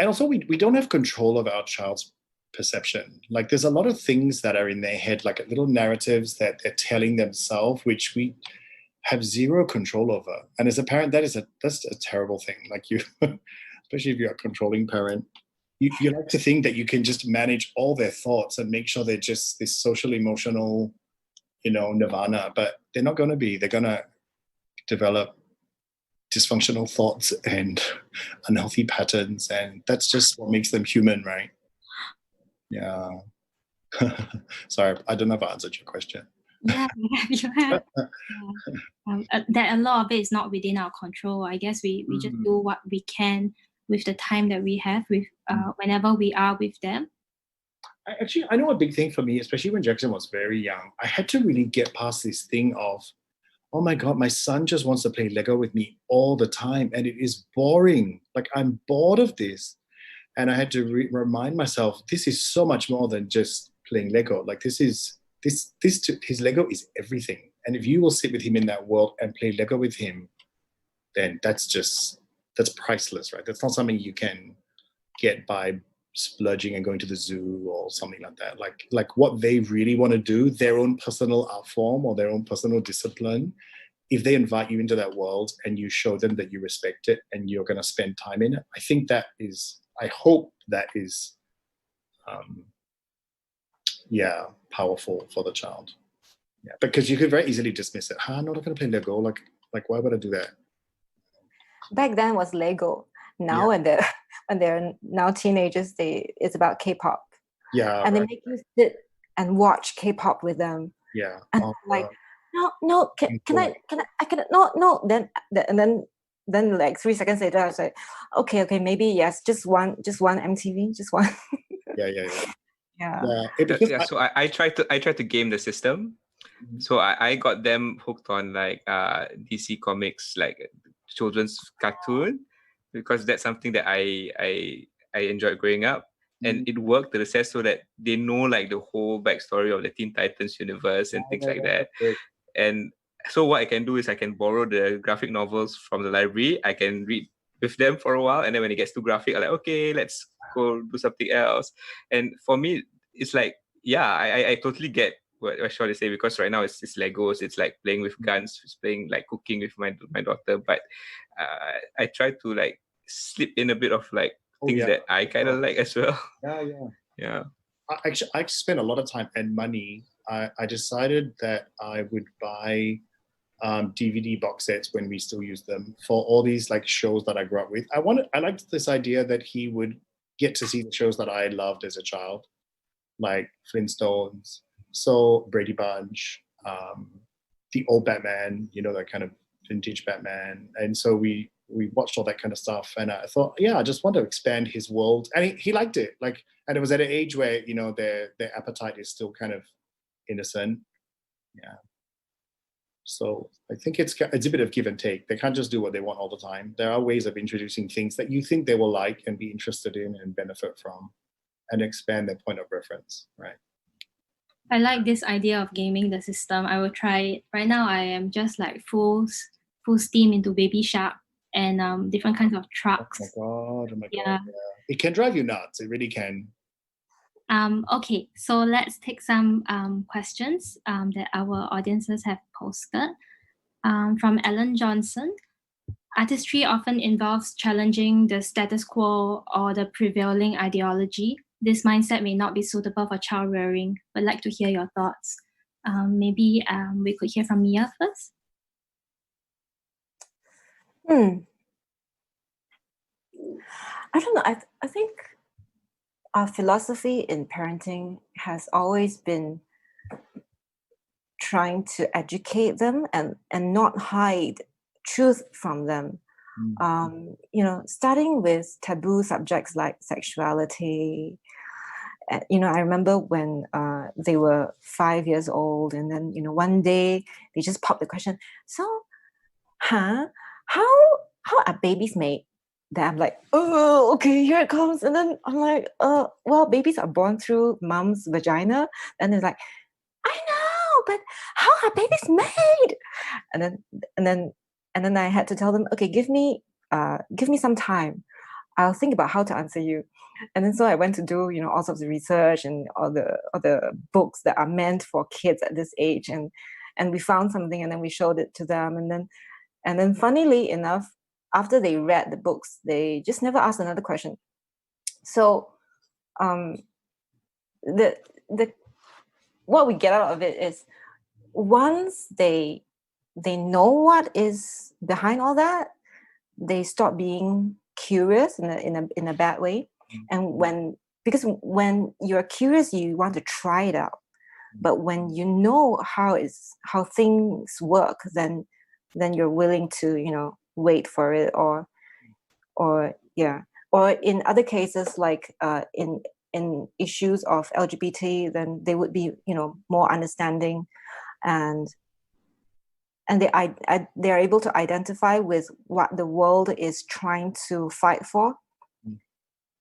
And also, we don't have control of our child's perception. Like, there's a lot of things that are in their head, like little narratives that they're telling themselves, which we have zero control over. And as a parent, that's a terrible thing. Like, you, especially if you're a controlling parent, you like to think that you can just manage all their thoughts and make sure they're just this social, emotional, nirvana. But they're not going to be. They're going to develop dysfunctional thoughts and unhealthy patterns, and that's just what makes them human, right? Yeah. Sorry, I don't know if I answered your question. Yeah, you have. That a lot of it is not within our control. I guess we just do what we can with the time that we have, with whenever we are with them. I know a big thing for me, especially when Jackson was very young, I had to really get past this thing of, oh my God, my son just wants to play Lego with me all the time. And it is boring. Like, I'm bored of this. And I had to remind myself, this is so much more than just playing Lego. Like, his Lego is everything. And if you will sit with him in that world and play Lego with him, then that's priceless, right? That's not something you can get by splurging and going to the zoo or something like that. Like what they really want to do, their own personal art form or their own personal discipline, if they invite you into that world and you show them that you respect it and you're going to spend time in it, I hope that is powerful for the child. Yeah, because you could very easily dismiss it. I'm not going to play Lego. Like why would I do that? Back then was Lego. Now when they're now teenagers, it's about K-pop. Yeah, and they make you sit and watch K-pop with them. Yeah, and no, can I no. Then like 3 seconds later, I was like, okay, maybe yes, just one MTV, just one. Yeah. So I tried to game the system. So I got them hooked on like DC Comics, like children's cartoon, because that's something that I enjoyed growing up. And it worked to the sense so that they know like the whole backstory of the Teen Titans universe and things like that. And so what I can do is I can borrow the graphic novels from the library. I can read with them for a while, and then when it gets too graphic, I'm like, okay, let's go do something else. And for me, it's like, I totally get what Sean is saying, because right now it's Legos, it's like playing with guns, it's playing like cooking with my daughter. But I try to like slip in a bit of like things that I kind of like as well. Yeah. I spent a lot of time and money. I decided that I would buy DVD box sets when we still use them for all these like shows that I grew up with. I liked this idea that he would get to see the shows that I loved as a child, like Flintstones, so Brady Bunch, the old Batman, that kind of vintage Batman. And so we watched all that kind of stuff. And I thought, I just want to expand his world. And he liked it. And it was at an age where, their appetite is still kind of innocent. Yeah. So I think it's a bit of give and take. They can't just do what they want all the time. There are ways of introducing things that you think they will like and be interested in and benefit from, and expand their point of reference, right? I like this idea of gaming the system. I will try it. Right now, I am just like full steam into Baby Shark and different kinds of trucks. Oh my god! Yeah. It can drive you nuts. It really can. Okay, so let's take some questions that our audiences have posted. From Ellen Johnson. Artistry often involves challenging the status quo or the prevailing ideology. This mindset may not be suitable for child rearing. I'd like to hear your thoughts. Maybe we could hear from Mia first. I don't know. I think our philosophy in parenting has always been trying to educate them and not hide truth from them. Starting with taboo subjects like sexuality. I remember when they were 5 years old, and then one day they just popped the question. So, how are babies made? Then I'm like, oh, okay, here it comes. And then I'm like, well, babies are born through mom's vagina. And they're like, I know, but how are babies made? And then I had to tell them, okay, give me some time. I'll think about how to answer you. And then so I went to do all sorts of research and all the books that are meant for kids at this age, and we found something, and then we showed it to them, and then funnily enough, after they read the books, they just never asked another question. So the what we get out of it is, once they know what is behind all that, they stop being curious in a bad way. And because when you're curious, you want to try it out. But when you know how things work, then you're willing to wait for it, or in other cases, like in issues of LGBT, then they would be more understanding, and they are able to identify with what the world is trying to fight for.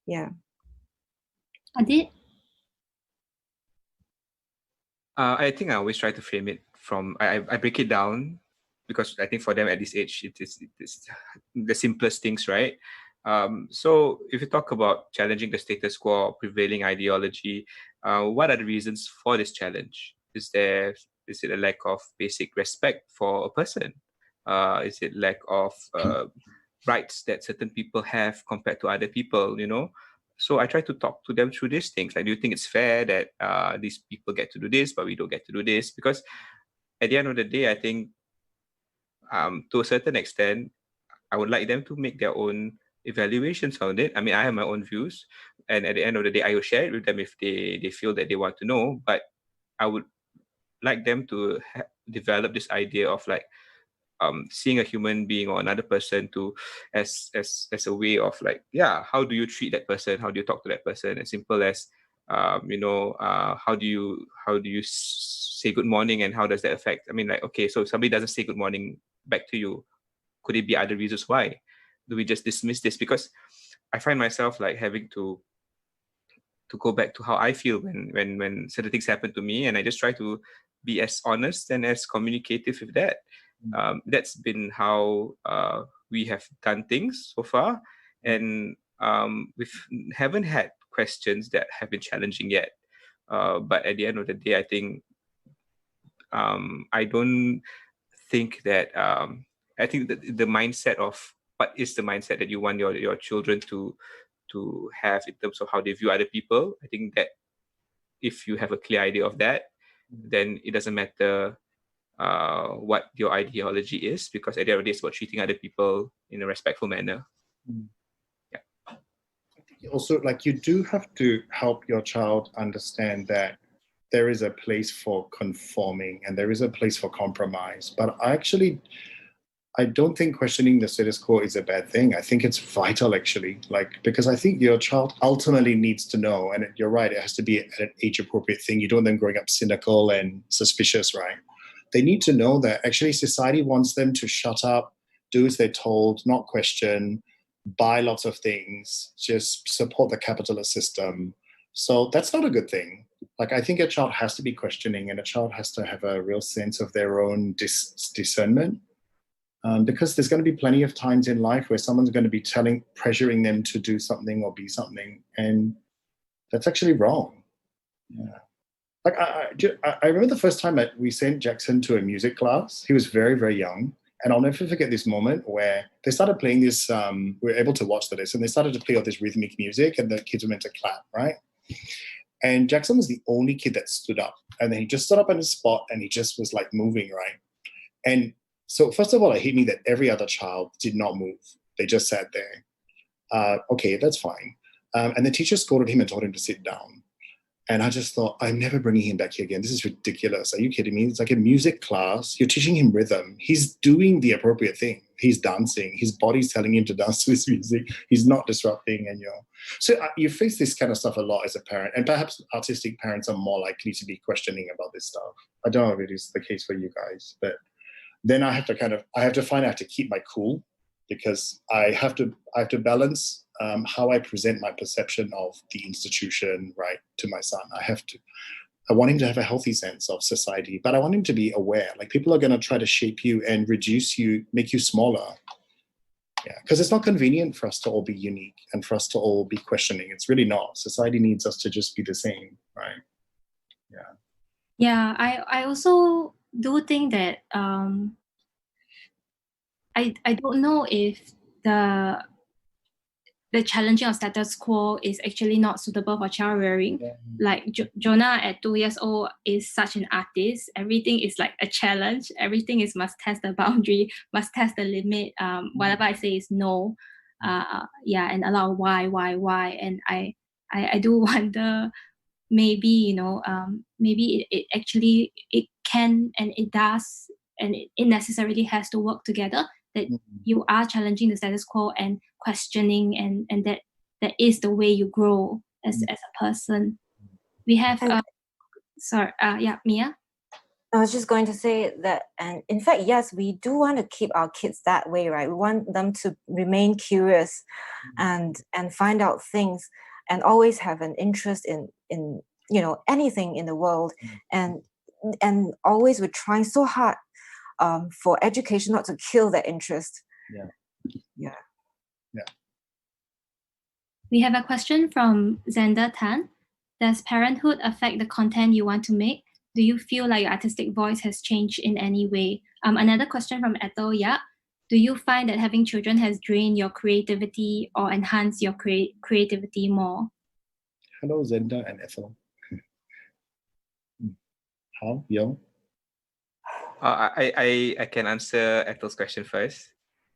Yeah. Adib? I think I always try to frame it from, I break it down, because I think for them at this age, it is the simplest things, right? So if you talk about challenging the status quo, prevailing ideology, what are the reasons for this challenge? Is it a lack of basic respect for a person? Is it lack of rights that certain people have compared to other people, So I try to talk to them through these things. Like, do you think it's fair that these people get to do this, but we don't get to do this? Because at the end of the day, I think to a certain extent, I would like them to make their own evaluations on it. I mean, I have my own views, and at the end of the day, I will share it with them if they feel that they want to know. But I would like them to develop this idea of like seeing a human being or another person as a way of like, how do you treat that person? How do you talk to that person? As simple as how do you say good morning, and how does that affect? I mean, like, okay, so if somebody doesn't say good morning back to you, could it be other reasons why? Do we just dismiss this? Because I find myself like having to go back to how I feel when certain things happen to me, and I just try to be as honest and as communicative with that. That's been how we have done things so far, and we haven't had questions that have been challenging yet. But at the end of the day, I think I don't think that I think that the mindset of what is the mindset that you want your children to have in terms of how they view other people. I think that if you have a clear idea of that, then it doesn't matter what your ideology is, because at the end of the day, it's about treating other people in a respectful manner. Also, like, you do have to help your child understand that there is a place for conforming and there is a place for compromise. But I don't think questioning the status quo is a bad thing. I think it's vital, actually, because I think your child ultimately needs to know, and you're right, it has to be an age-appropriate thing. You don't want them growing up cynical and suspicious, right? They need to know that actually society wants them to shut up, do as they're told, not question, buy lots of things, just support the capitalist system. So that's not a good thing. I think a child has to be questioning, and a child has to have a real sense of their own discernment. Because there's going to be plenty of times in life where someone's going to be pressuring them to do something or be something, and that's actually wrong. Yeah. I remember the first time we sent Jackson to a music class. He was very, very young, and I'll never forget this moment where they started playing this. We were able to watch this, and they started to play all this rhythmic music, and the kids were meant to clap, right? And Jackson was the only kid that stood up, and then he just stood up on his spot, and he just was moving, right? And so first of all, it hit me that every other child did not move. They just sat there. Okay, that's fine. And the teacher scolded him and told him to sit down. And I just thought, I'm never bringing him back here again. This is ridiculous. Are you kidding me? It's like a music class. You're teaching him rhythm. He's doing the appropriate thing. He's dancing. His body's telling him to dance to his music. He's not disrupting. And so you face this kind of stuff a lot as a parent. And perhaps artistic parents are more likely to be questioning about this stuff. I don't know if it is the case for you guys, but then I have to keep my cool, because I have to balance how I present my perception of the institution, right, to my son. I want him to have a healthy sense of society, but I want him to be aware. People are going to try to shape you and reduce you, make you smaller. Yeah, because it's not convenient for us to all be unique and for us to all be questioning. It's really not. Society needs us to just be the same, right? Yeah. Yeah, I also do think that I don't know if the challenging of status quo is actually not suitable for child rearing. Yeah. Jonah at 2 years old is such an artist. Everything is a challenge. Everything is must test the boundary, must test the limit. Whatever I say is no. And allow why. And I do wonder, maybe maybe it actually can and it does, and it necessarily has to work together, that you are challenging the status quo and questioning, and that is the way you grow as a person. We have Mia. I was just going to say that, and in fact, yes, we do want to keep our kids that way, right? We want them to remain curious and find out things, and always have an interest in anything in the world, and always we're trying so hard for education not to kill that interest. Yeah. We have a question from Zenda Tan. Does parenthood affect the content you want to make? Do you feel like your artistic voice has changed in any way? Another question from Ethel. Yeah. Do you find that having children has drained your creativity or enhanced your creativity more? Hello, Zenda and Ethel. How, Yo? I can answer Ethel's question first.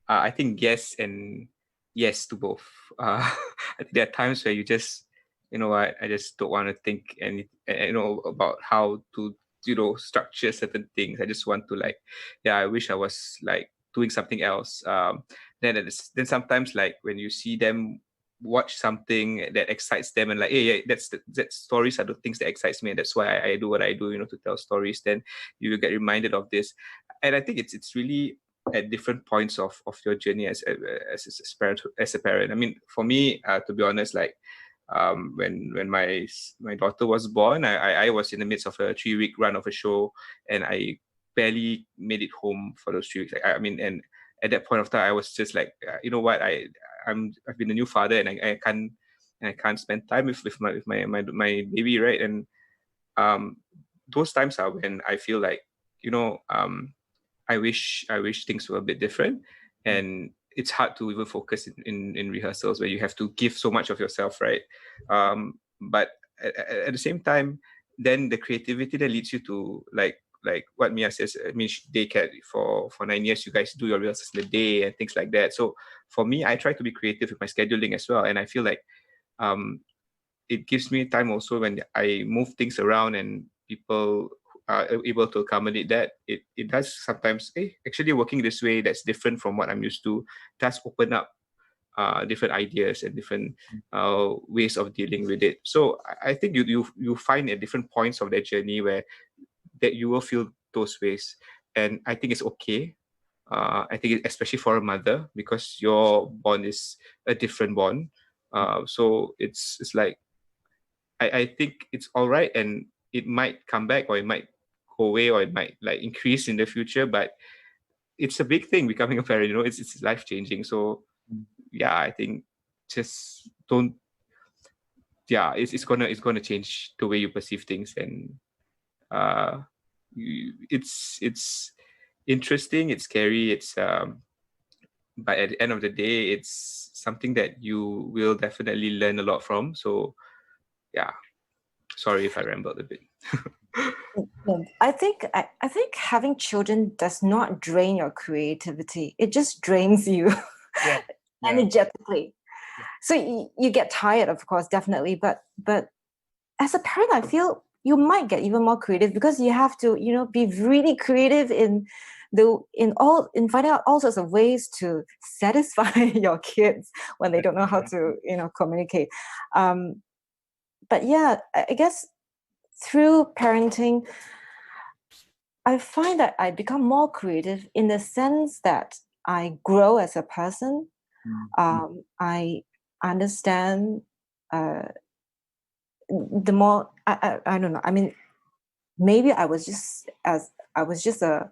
I think yes and yes to both. I think there are times where you just, I just don't want to think about how to, structure certain things. I just want to I wish I was doing something else. Then sometimes when you see them watch something that excites them and that stories are the things that excites me, and that's why I do what I do, to tell stories, then you get reminded of this. And I think it's really at different points of your journey as a parent. I mean, for me, to be honest, when my daughter was born, I was in the midst of a 3-week run of a show, and I barely made it home for those 3 weeks. And at that point of time, I was just you know what, I've been a new father, and I can't spend time with my baby, right? And those times are when I feel I wish things were a bit different, and it's hard to even focus in rehearsals where you have to give so much of yourself, right? But at the same time, then the creativity that leads you to like what Mia says. I mean, daycare for 9 years, you guys do your rehearsals in the day and things like that. So for me, I try to be creative with my scheduling as well, and I feel it gives me time also when I move things around and people are able to accommodate that, it does sometimes, actually working this way that's different from what I'm used to, does open up different ideas and different ways of dealing with it. So I think you find at different points of that journey where that you will feel those ways, and I think it's okay. I think especially for a mother, because your bond is a different bond. So it's like I think it's all right, and it might come back, or it might go away, or it might like increase in the future. But it's a big thing becoming a parent. It's life changing. So yeah, I think just don't. Yeah, it's gonna change the way you perceive things, and it's interesting. It's scary. But at the end of the day, it's something that you will definitely learn a lot from. So yeah, sorry if I rambled a bit. I think having children does not drain your creativity. It just drains you energetically. Yeah. So you get tired, of course, definitely. But as a parent, I feel you might get even more creative, because you have to, be really creative in finding out all sorts of ways to satisfy your kids when they don't know how to, communicate. But yeah, I guess through parenting, I find that I become more creative in the sense that I grow as a person. I understand the more I don't know. I mean, maybe I was just a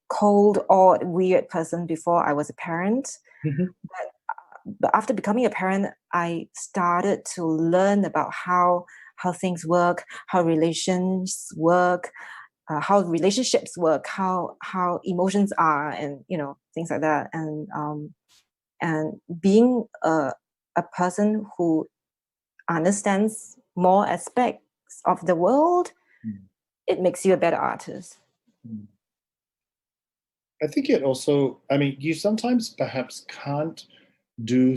cold or weird person before I was a parent. But after becoming a parent, I started to learn about how things work, how relations work, how relationships work, how emotions are, and things like that. And being a person who understands more aspects of the world, it makes you a better artist. I think it also, you sometimes perhaps can't do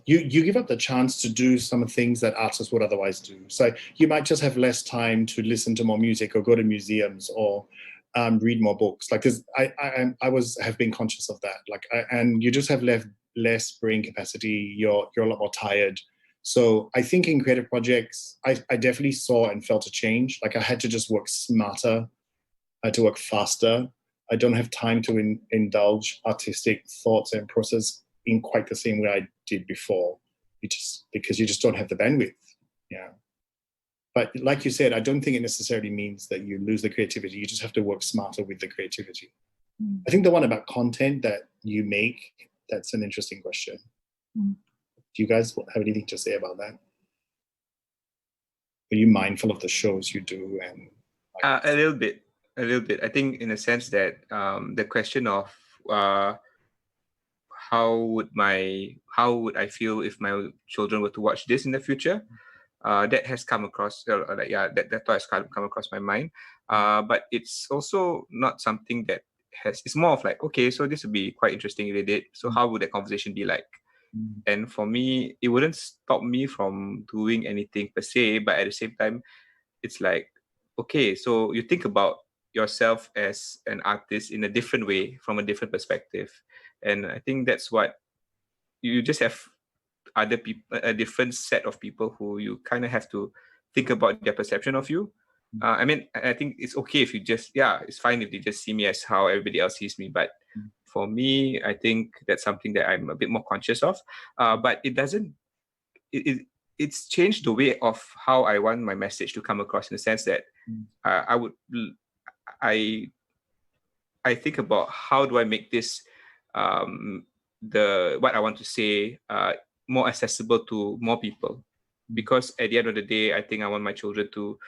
you give up the chance to do some things that artists would otherwise do. So you might just have less time to listen to more music, or go to museums, or read more books. Like, because I have been conscious of that. And you just have less brain capacity. You're a lot more tired. So I think in creative projects, I definitely saw and felt a change. Like, I had to just work smarter, I had to work faster. I don't have time to indulge artistic thoughts and process in quite the same way I did before. Because you just don't have the bandwidth. Yeah. But like you said, I don't think it necessarily means that you lose the creativity. You just have to work smarter with the creativity. I think the one about content that you make, that's an interesting question. Do you guys have anything to say about that? Are you mindful of the shows you do? And a little bit. I think in a sense that the question of how would I feel if my children were to watch this in the future, that has come across. That thought has come across my mind. But it's also not something that it's more of like, okay, so this would be quite interesting if they did. So how would that conversation be like? And for me, it wouldn't stop me from doing anything per se, but at the same time, it's like, okay, so you think about yourself as an artist in a different way, from a different perspective. And I think that's what you just have other people, a different set of people who you kind of have to think about their perception of you. I think it's okay if you just, it's fine if they just see me as how everybody else sees me. But for me, I think that's something that I'm a bit more conscious of. But it doesn't, it's changed the way of how I want my message to come across, in the sense that I think about how do I make this what I want to say more accessible to more people, because at the end of the day, I think I want my children to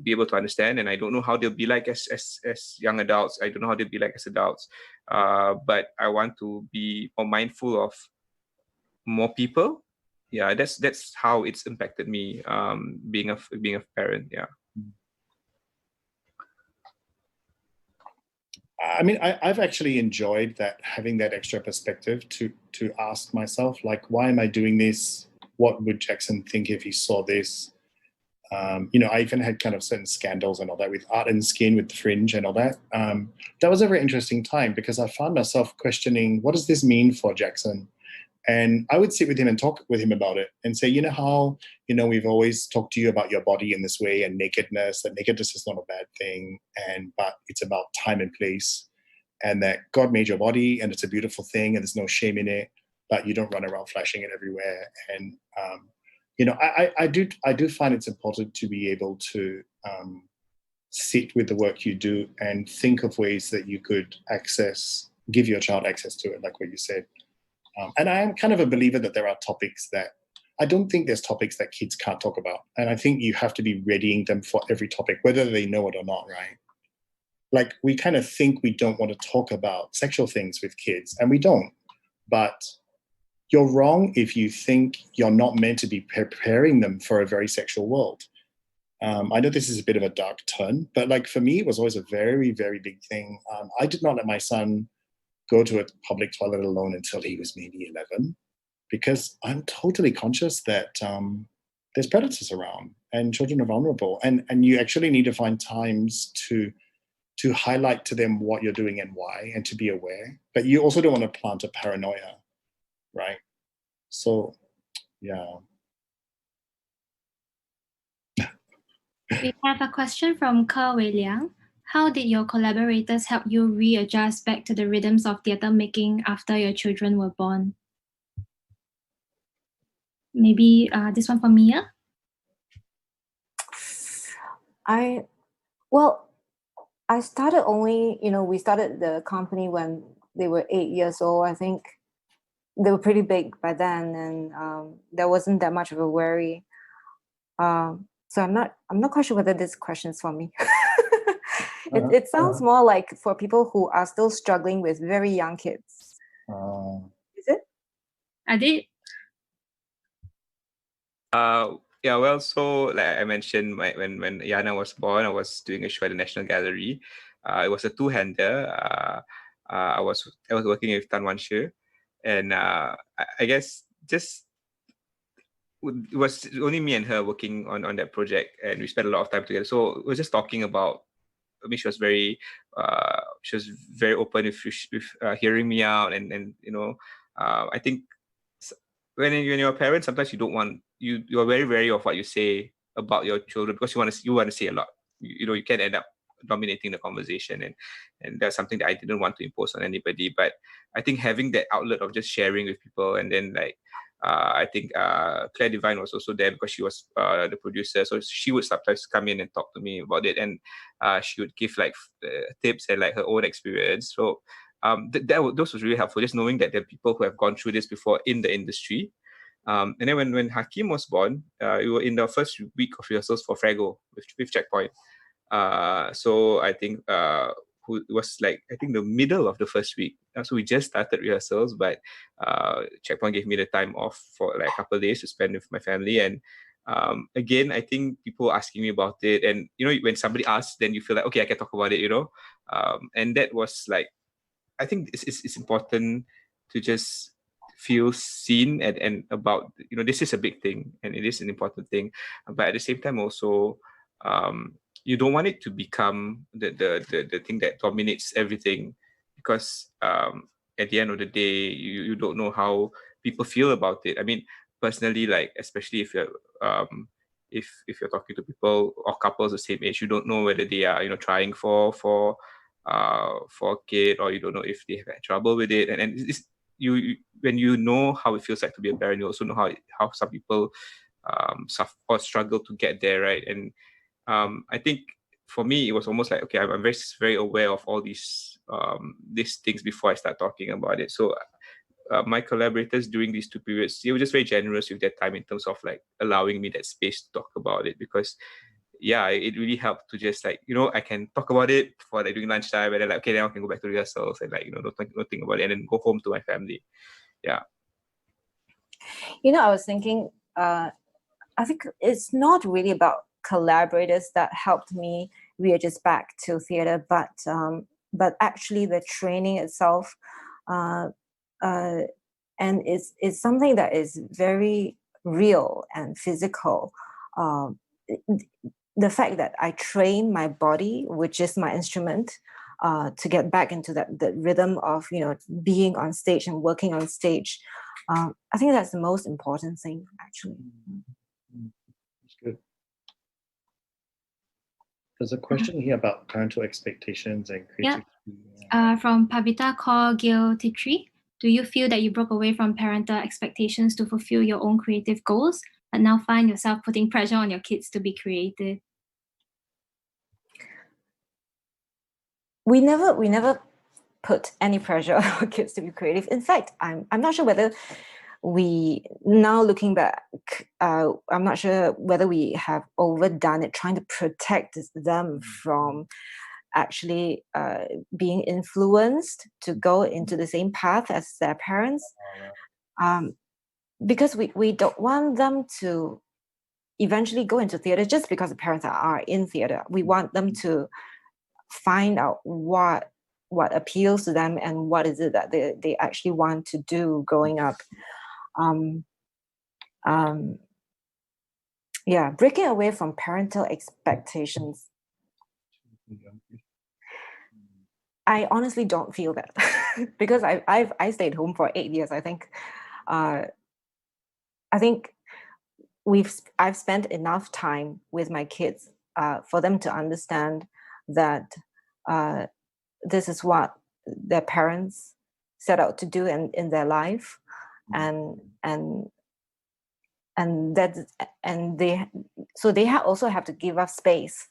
be able to understand, and I don't know how they'll be like as young adults. I don't know how they'll be like as adults, but I want to be more mindful of more people. Yeah, that's how it's impacted me, being a parent. Yeah. I've actually enjoyed having that extra perspective to ask myself, like, why am I doing this? What would Jackson think if he saw this? I even had kind of certain scandals and all that with art and skin, with the fringe and all that. That was a very interesting time because I found myself questioning, what does this mean for Jackson? And I would sit with him and talk with him about it and say, how, we've always talked to you about your body in this way and nakedness, that nakedness is not a bad thing, but it's about time and place, and that God made your body and it's a beautiful thing and there's no shame in it, but you don't run around flashing it everywhere. And, I do find it's important to be able to sit with the work you do and think of ways that you could give your child access to it, like what you said. And I am kind of a believer that there are topics that I don't think there's topics that kids can't talk about. And I think you have to be readying them for every topic, whether they know it or not, right? Like, we kind of think we don't want to talk about sexual things with kids, and we don't. But you're wrong if you think you're not meant to be preparing them for a very sexual world. I know this is a bit of a dark turn, but like for me, it was always a very, very big thing. I did not let my son go to a public toilet alone until he was maybe 11, because I'm totally conscious that there's predators around and children are vulnerable. And you actually need to find times to highlight to them what you're doing and why, and to be aware. But you also don't want to plant a paranoia, right? So, yeah. We have a question from Ke Wei Liang. How did your collaborators help you readjust back to the rhythms of theatre making after your children were born? Maybe this one for Mia? I started only, we started the company when they were 8 years old. I think they were pretty big by then, and there wasn't that much of a worry. So I'm not quite sure whether this question is for me. It sounds more like for people who are still struggling with very young kids. Is it? Adib? Yeah, well, so like I mentioned, when Yana was born, I was doing a show at the National Gallery. It was a two-hander. I was working with Tan Wan She, and I guess just it was only me and her working on that project, and we spent a lot of time together. So we were just talking about. I mean, she was very open with hearing me out, and I think when you're a parent, sometimes you don't want you are very wary of what you say about your children, because you want to say a lot. You can end up dominating the conversation, and that's something that I didn't want to impose on anybody. But I think having that outlet of just sharing with people, and then like I think Claire Divine was also there because she was the producer, so she would sometimes come in and talk to me about it, and she would give like tips and like her own experience. So those was really helpful, just knowing that there are people who have gone through this before in the industry. And then when Hakim was born, we were in the first week of rehearsals for Frago with Checkpoint. So I think it was like, I think the middle of the first week. So we just started rehearsals, but Checkpoint gave me the time off for like a couple of days to spend with my family. And again, I think people asking me about it, and when somebody asks, then you feel like, okay, I can talk about it, and that was like, I think it's important to just feel seen and about, this is a big thing and it is an important thing, but at the same time also, you don't want it to become the thing that dominates everything, because at the end of the day, you don't know how people feel about it. I mean, personally, like especially if you're if you're talking to people or couples the same age, you don't know whether they are trying for a kid, or you don't know if they have had trouble with it, and it's, when you know how it feels like to be a parent, you also know how some people suffer or struggle to get there, right? And I think for me, it was almost like, okay, I'm very, very aware of all these things before I start talking about it. So my collaborators during these 2 periods, they were just very generous with their time in terms of like allowing me that space to talk about it, because yeah, it really helped to just like, I can talk about it for like during lunchtime, and then like, okay, now I can go back to rehearsals and like, don't think about it, and then go home to my family. Yeah. I was thinking, I think it's not really about collaborators that helped me readjust back to theatre, but actually the training itself, and it's something that is very real and physical. the fact that I train my body, which is my instrument, to get back into that rhythm of being on stage and working on stage. I think that's the most important thing, actually. That's good. There's a question here about parental expectations and creativity. From Pavita Kaur Gil Titri. Do you feel that you broke away from parental expectations to fulfill your own creative goals, but now find yourself putting pressure on your kids to be creative? We never put any pressure on our kids to be creative. In fact, I'm not sure whether we, now looking back, I'm not sure whether we have overdone it, trying to protect them from actually being influenced to go into the same path as their parents, because we don't want them to eventually go into theater just because the parents are in theater. We want them to find out what appeals to them and what is it that they actually want to do growing up. Breaking away from parental expectations, I honestly don't feel that because I stayed home for 8 years. I think I've spent enough time with my kids for them to understand that this is what their parents set out to do in their life, and they also have to give us space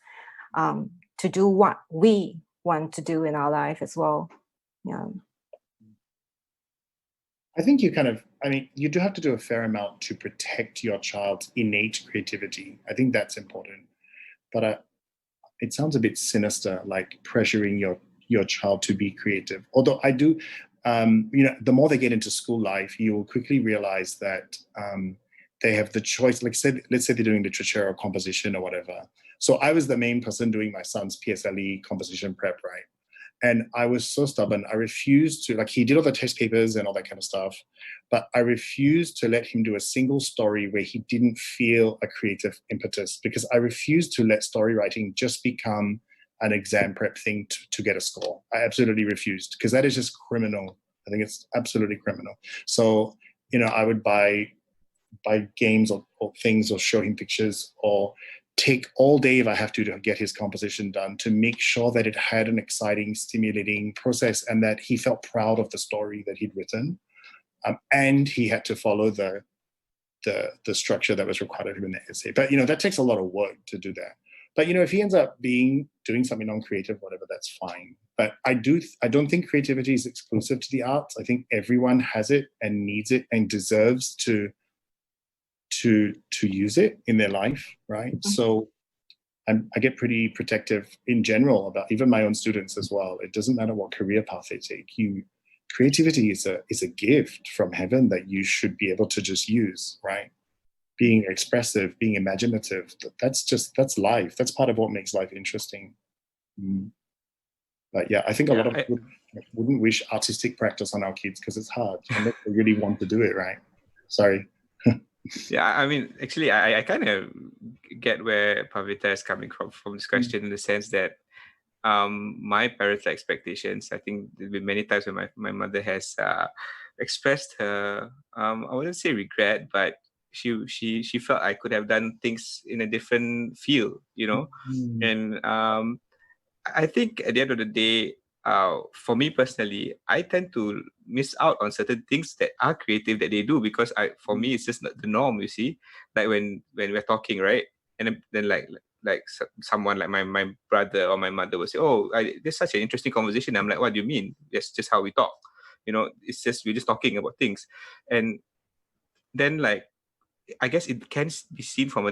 to do what we want to do in our life as well. Yeah. I think you do have to do a fair amount to protect your child's innate creativity. I think that's important. But it sounds a bit sinister, like pressuring your child to be creative. Although I do, the more they get into school life, you will quickly realize that they have the choice. Like, let's say they're doing literature or composition or whatever. So I was the main person doing my son's PSLE composition prep, right? And I was so stubborn. I refused to, he did all the test papers and all that kind of stuff, but I refused to let him do a single story where he didn't feel a creative impetus, because I refused to let story writing just become an exam prep thing to get a score. I absolutely refused, because that is just criminal. I think it's absolutely criminal. So, I would buy games or things, or show him pictures, or take all day if I have to get his composition done, to make sure that it had an exciting, stimulating process, and that he felt proud of the story that he'd written. And he had to follow the structure that was required of him in the essay. But, that takes a lot of work to do that. But, if he ends up doing something non-creative, whatever, that's fine. But I don't think creativity is exclusive to the arts. I think everyone has it and needs it and deserves to use it in their life, right? Mm-hmm. So I get pretty protective in general about even my own students as well. It doesn't matter what career path they take. Creativity is a gift from heaven that you should be able to just use, right? Being expressive, being imaginative, that's life. That's part of what makes life interesting. But yeah, I think a lot of people wouldn't wish artistic practice on our kids, because it's hard unless they really want to do it, right? Sorry. Yeah, I mean, actually, I kind of get where Pavita is coming from this question, in the sense that my parental expectations, I think there have been many times when my mother has expressed her, I wouldn't say regret, but she felt I could have done things in a different field, and I think at the end of the day, for me personally, I tend to miss out on certain things that are creative that they do, because for me, it's just not the norm, you see. Like when we're talking, right? And then like someone like my brother or my mother will say, "Oh, this is such an interesting conversation." I'm like, "What do you mean? That's just how we talk." It's just, we're just talking about things. And then, I guess it can be seen from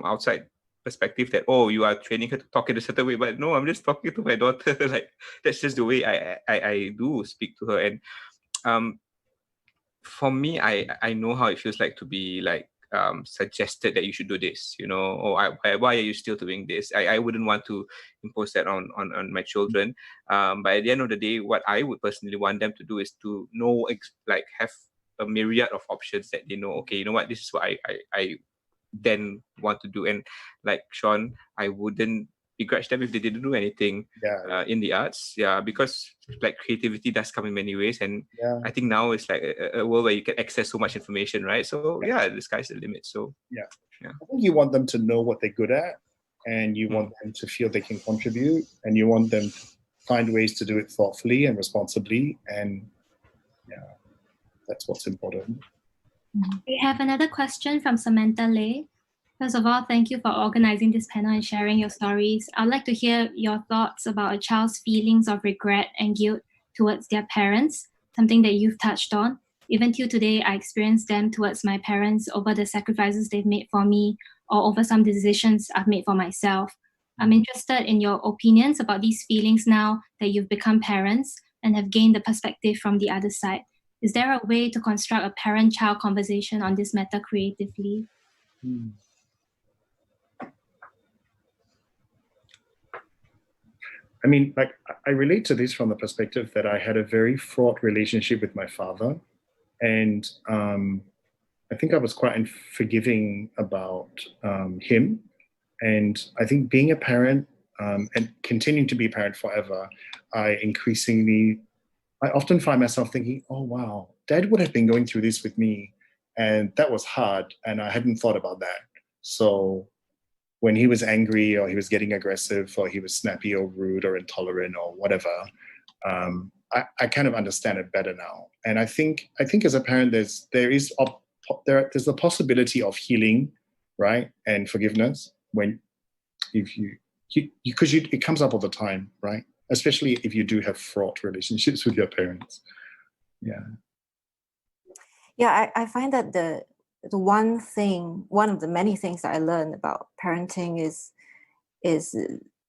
outside perspective that, oh, you are training her to talk in a certain way, but no, I'm just talking to my daughter. That's just the way I do speak to her. And for me, I know how it feels like to be suggested that you should do this, or why are you still doing this? I wouldn't want to impose that on my children. But at the end of the day, what I would personally want them to do is to know, have a myriad of options that they know, okay, you know what, this is what I then want to do. And like Sean, I wouldn't begrudge them if they didn't do anything in the arts, because like creativity does come in many ways, and I think now it's like a world where you can access so much information, right? So the sky's the limit. So I think you want them to know what they're good at, and you want them to feel they can contribute, and you want them to find ways to do it thoughtfully and responsibly, and that's what's important. We have another question from Samantha Lay. First of all, thank you for organizing this panel and sharing your stories. I'd like to hear your thoughts about a child's feelings of regret and guilt towards their parents, something that you've touched on. Even till today, I experience them towards my parents over the sacrifices they've made for me or over some decisions I've made for myself. I'm interested in your opinions about these feelings now that you've become parents and have gained the perspective from the other side. Is there a way to construct a parent-child conversation on this matter creatively? I mean, like, I relate to this from the perspective that I had a very fraught relationship with my father. And I think I was quite unforgiving about him. And I think being a parent and continuing to be a parent forever, I often find myself thinking, oh, wow, Dad would have been going through this with me. And that was hard. And I hadn't thought about that. So when he was angry or he was getting aggressive or he was snappy or rude or intolerant or whatever, I kind of understand it better now. And I think as a parent, there's the possibility of healing, right, and forgiveness because it comes up all the time, right? Especially if you do have fraught relationships with your parents. I find that the one of the many things that I learned about parenting is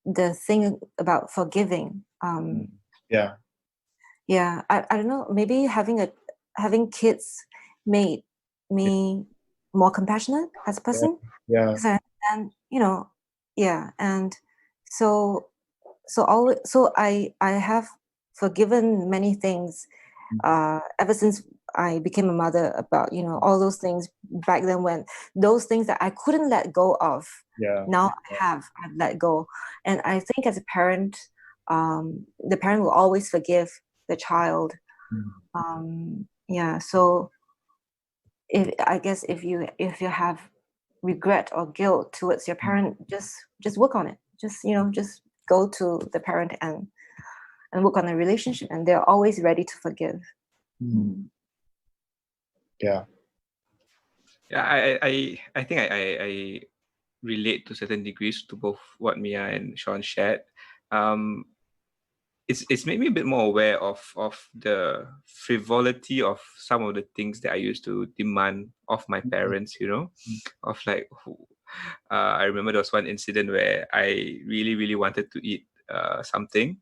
the thing about forgiving. I don't know, maybe having kids made me more compassionate as a person. And and so I have forgiven many things ever since I became a mother, about all those things back then, when those things that I couldn't let go of, now I've let go. And I think as a parent, the parent will always forgive the child. So if you have regret or guilt towards your parent, just work on it. Just go to the parent and work on the relationship, and they're always ready to forgive. I think I relate to certain degrees to both what Mia and Sean shared. It's made me a bit more aware of the frivolity of some of the things that I used to demand of my parents, of like, I remember there was one incident where I really, really wanted to eat something,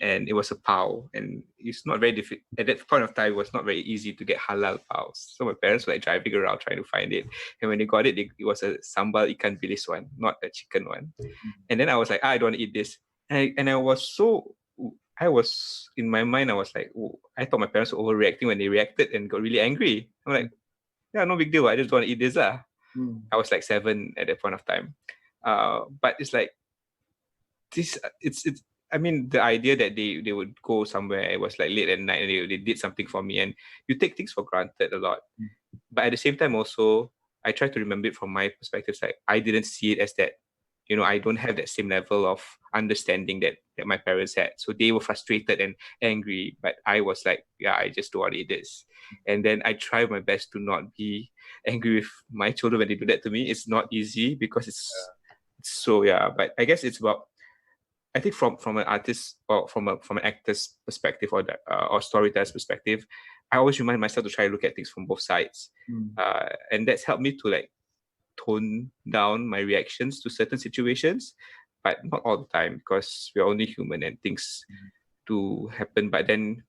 and it was a pao, and it's not very difficult. At that point of time, it was not very easy to get halal paos. So my parents were like driving around trying to find it. And when they got it, it was a sambal ikan bilis one, not a chicken one. And then I was like, I don't want to eat this. And I was in my mind, I was like, I thought my parents were overreacting when they reacted and got really angry. I'm like, no big deal. I just want to eat this. I was like 7 at that point of time. But it's like, I mean, the idea that they would go somewhere, it was like late at night, and they did something for me, and you take things for granted a lot. But at the same time also, I try to remember it from my perspective. Like, I didn't see it as that, I don't have that same level of understanding that my parents had. So they were frustrated and angry, but I was like, I just don't want to eat this. And then I try my best to not be angry with my children when they do that to me. It's not easy because it's so, but I guess it's about, I think from an artist or from an actor's perspective or storyteller's perspective, I always remind myself to try to look at things from both sides. And that's helped me to like tone down my reactions to certain situations, but not all the time, because we're only human and things do happen. But then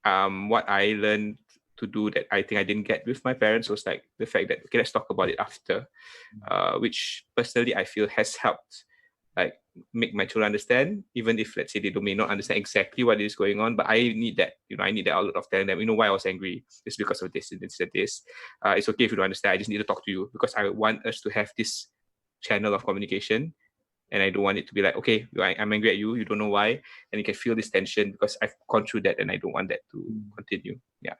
what I learned to do that I think I didn't get with my parents was like the fact that, okay, let's talk about it after, which personally I feel has helped like make my children understand, even if let's say they may not understand exactly what is going on, but I need that, I need that outlet of telling them, why I was angry. It's because of this and this and this. It's okay if you don't understand. I just need to talk to you because I want us to have this channel of communication. And I don't want it to be like, okay, I'm angry at you, you don't know why. And you can feel this tension because I've gone through that and I don't want that to continue. Yeah.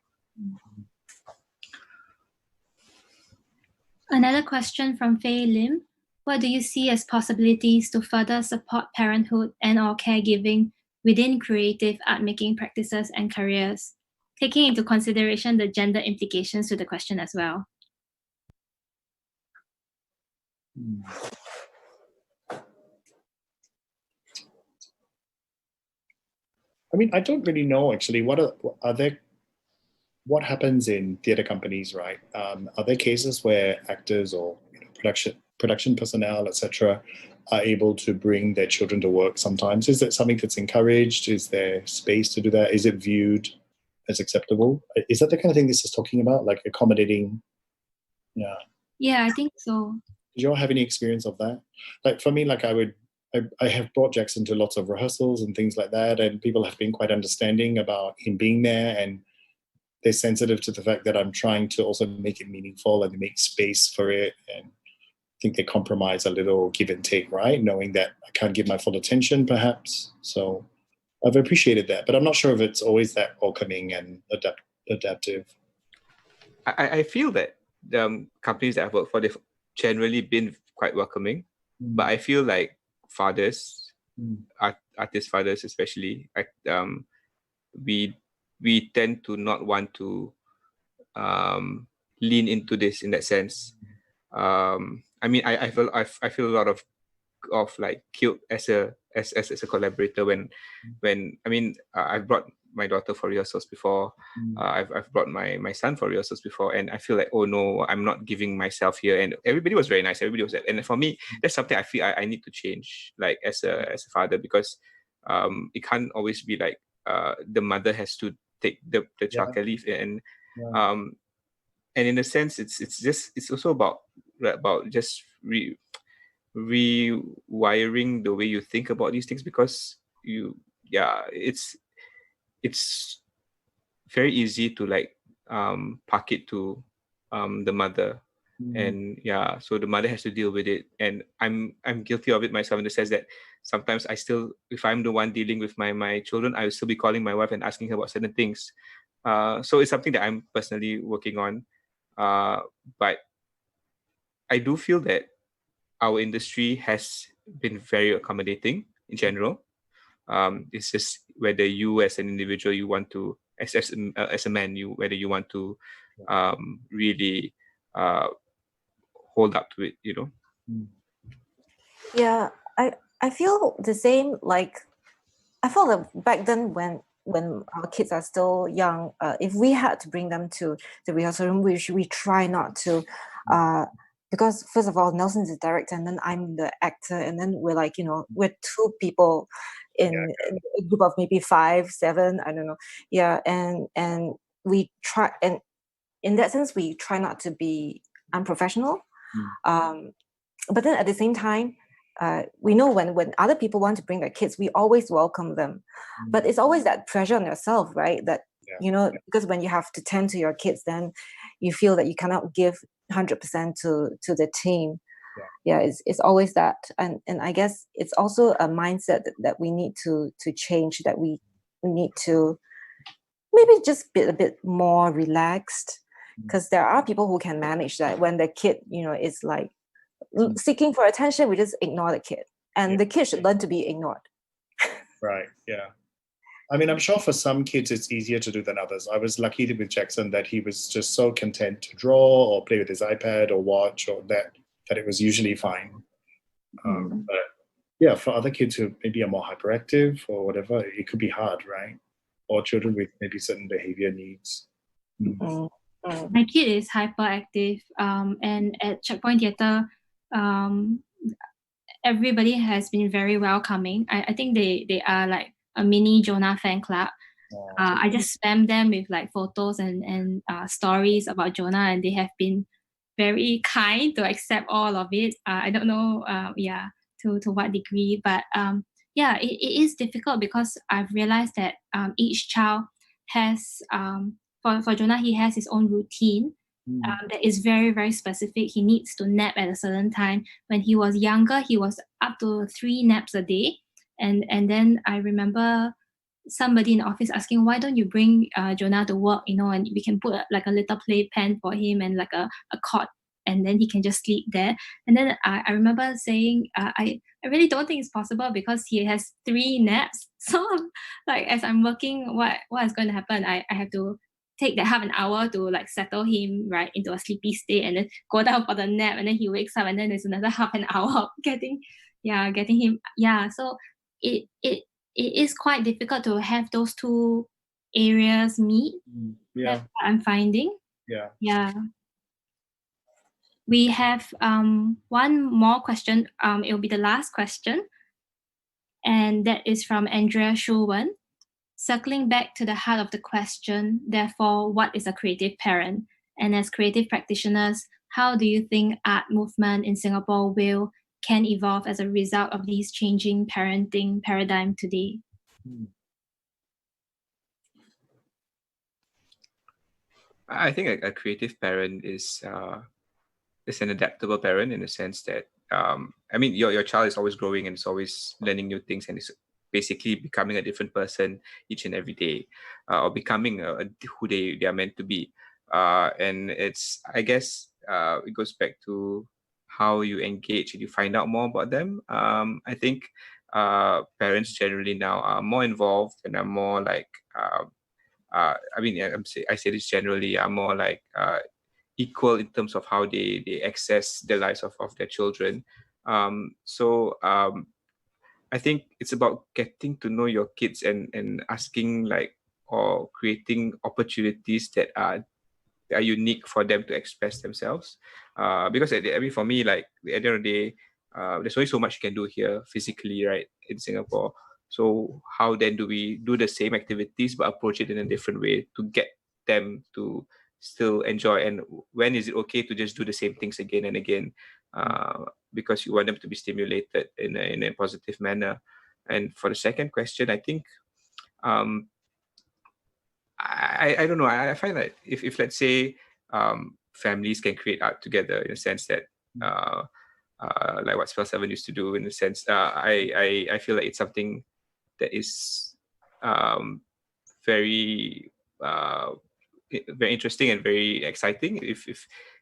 Another question from Faye Lim. What do you see as possibilities to further support parenthood and/or caregiving within creative art-making practices and careers, taking into consideration the gender implications to the question as well? I mean, I don't really know actually. What happens in theatre companies, right? Are there cases where actors or production personnel, etc., are able to bring their children to work sometimes? Is that something that's encouraged? Is there space to do that? Is it viewed as acceptable? Is that the kind of thing this is talking about, like accommodating? Yeah. Yeah, I think so. Did you all have any experience of that? Like for me, like I have brought Jackson to lots of rehearsals and things like that, and people have been quite understanding about him being there, and they're sensitive to the fact that I'm trying to also make it meaningful and make space for it. And I think they compromise a little, give and take, right? Knowing that I can't give my full attention, perhaps. So I've appreciated that, but I'm not sure if it's always that welcoming and adaptive. I feel that the companies that I've worked for, they've generally been quite welcoming, but I feel like fathers, artist fathers especially, we tend to not want to lean into this in that sense. I mean, I feel a lot of like guilt as a collaborator when I mean, I've brought my daughter for rehearsals before. I've brought my son for rehearsals before, and I feel like, oh no, I'm not giving myself here. And everybody was very nice. Everybody was, and for me, that's something I feel I need to change, like as a father, because it can't always be like the mother has to take the childcare leave, and in a sense, it's also about just rewiring the way you think about these things, because it's very easy to like park it to the mother, and so the mother has to deal with it, and I'm guilty of it myself in the sense that sometimes I still, if I'm the one dealing with my children, I will still be calling my wife and asking her about certain things. So it's something that I'm personally working on, but I do feel that our industry has been very accommodating in general. It's just whether you as an individual, you want to, as a man, whether you want to really hold up to it, Yeah, I feel the same. Like I felt that back then when our kids are still young, if we had to bring them to the rehearsal room, we try not to, because first of all, Nelson's the director and then I'm the actor, and then we're like, we're two people in a group of maybe 5, 7, I don't know. Yeah, and we try, and in that sense, we try not to be unprofessional. But then at the same time, we know when other people want to bring their kids, we always welcome them. But it's always that pressure on yourself, right? That, because when you have to tend to your kids, then you feel that you cannot give 100% to the team. It's always that. And I guess it's also a mindset that we need to change, that we need to maybe just be a bit more relaxed, because there are people who can manage that. When the kid, is like seeking for attention, we just ignore the kid, and the kid should learn to be ignored. Right. Yeah. I mean, I'm sure for some kids it's easier to do than others. I was lucky with Jackson that he was just so content to draw or play with his iPad or watch, or that it was usually fine. But yeah, for other kids who maybe are more hyperactive or whatever, it could be hard, right? Or children with maybe certain behavior needs. My kid is hyperactive, and at Checkpoint Theatre, everybody has been very welcoming. I think they are like a mini Jonah fan club. I just spam them with like photos and stories about Jonah, and they have been very kind to accept all of it. I don't know, to what degree. But yeah, it is difficult because I've realized that each child has, for Jonah, he has his own routine that is very, very specific. He needs to nap at a certain time. When he was younger, he was up to 3 naps a day. And then I remember somebody in the office asking, why don't you bring Jonah to work, and we can put like a little playpen for him and like a cot, and then he can just sleep there. And then I remember saying, I really don't think it's possible because he has 3 naps. So like as I'm working, what is going to happen? I have to take that half an hour to like settle him right into a sleepy state, and then go down for the nap, and then he wakes up, and then there's another half an hour of getting him. So it is quite difficult to have those 2 areas meet. That's what I'm finding. Yeah. We have one more question. It will be the last question, and that is from Andrea Schulwen. Circling back to the heart of the question, therefore, what is a creative parent? And as creative practitioners, how do you think art movement in Singapore can evolve as a result of these changing parenting paradigm today? I think a creative parent is an adaptable parent in the sense that your child is always growing and is always learning new things and is basically becoming a different person each and every day, or becoming who they are meant to be. And it's, I guess, it goes back to how you engage and you find out more about them. I think parents generally now are more involved and are more like, I say this generally, are more like equal in terms of how they access the lives of their children. I think it's about getting to know your kids and asking or creating opportunities that are unique for them to express themselves. Because for me, at the end of the day, there's only so much you can do here physically, right, in Singapore. So how then do we do the same activities but approach it in a different way to get them to still enjoy? And when is it okay to just do the same things again and again? Because you want them to be stimulated in a positive manner. And for the second question, I think I don't know. I find that if let's say families can create art together in a sense that like what Spell 7 used to do, in a sense, I feel like it's something that is very very interesting and very exciting.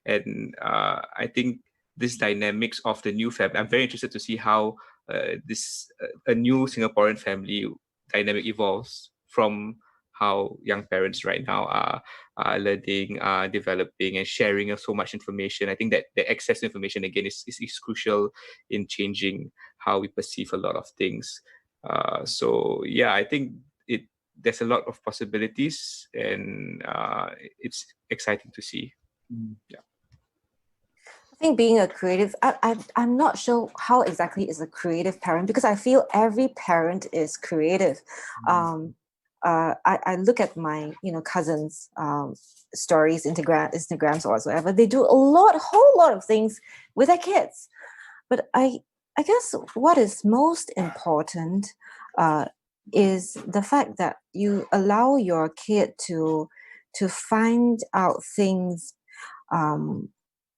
I think this dynamics of the new family, I'm very interested to see how a new Singaporean family dynamic evolves from how young parents right now are learning, developing, and sharing so much information. I think that the access to information again is crucial in changing how we perceive a lot of things. So yeah, I think there's a lot of possibilities, and it's exciting to see. Yeah. I think being a creative, I'm not sure how exactly is a creative parent, because I feel every parent is creative. I look at my cousins' stories, Instagrams or whatsoever. They do a whole lot of things with their kids. But I guess what is most important is the fact that you allow your kid to find out things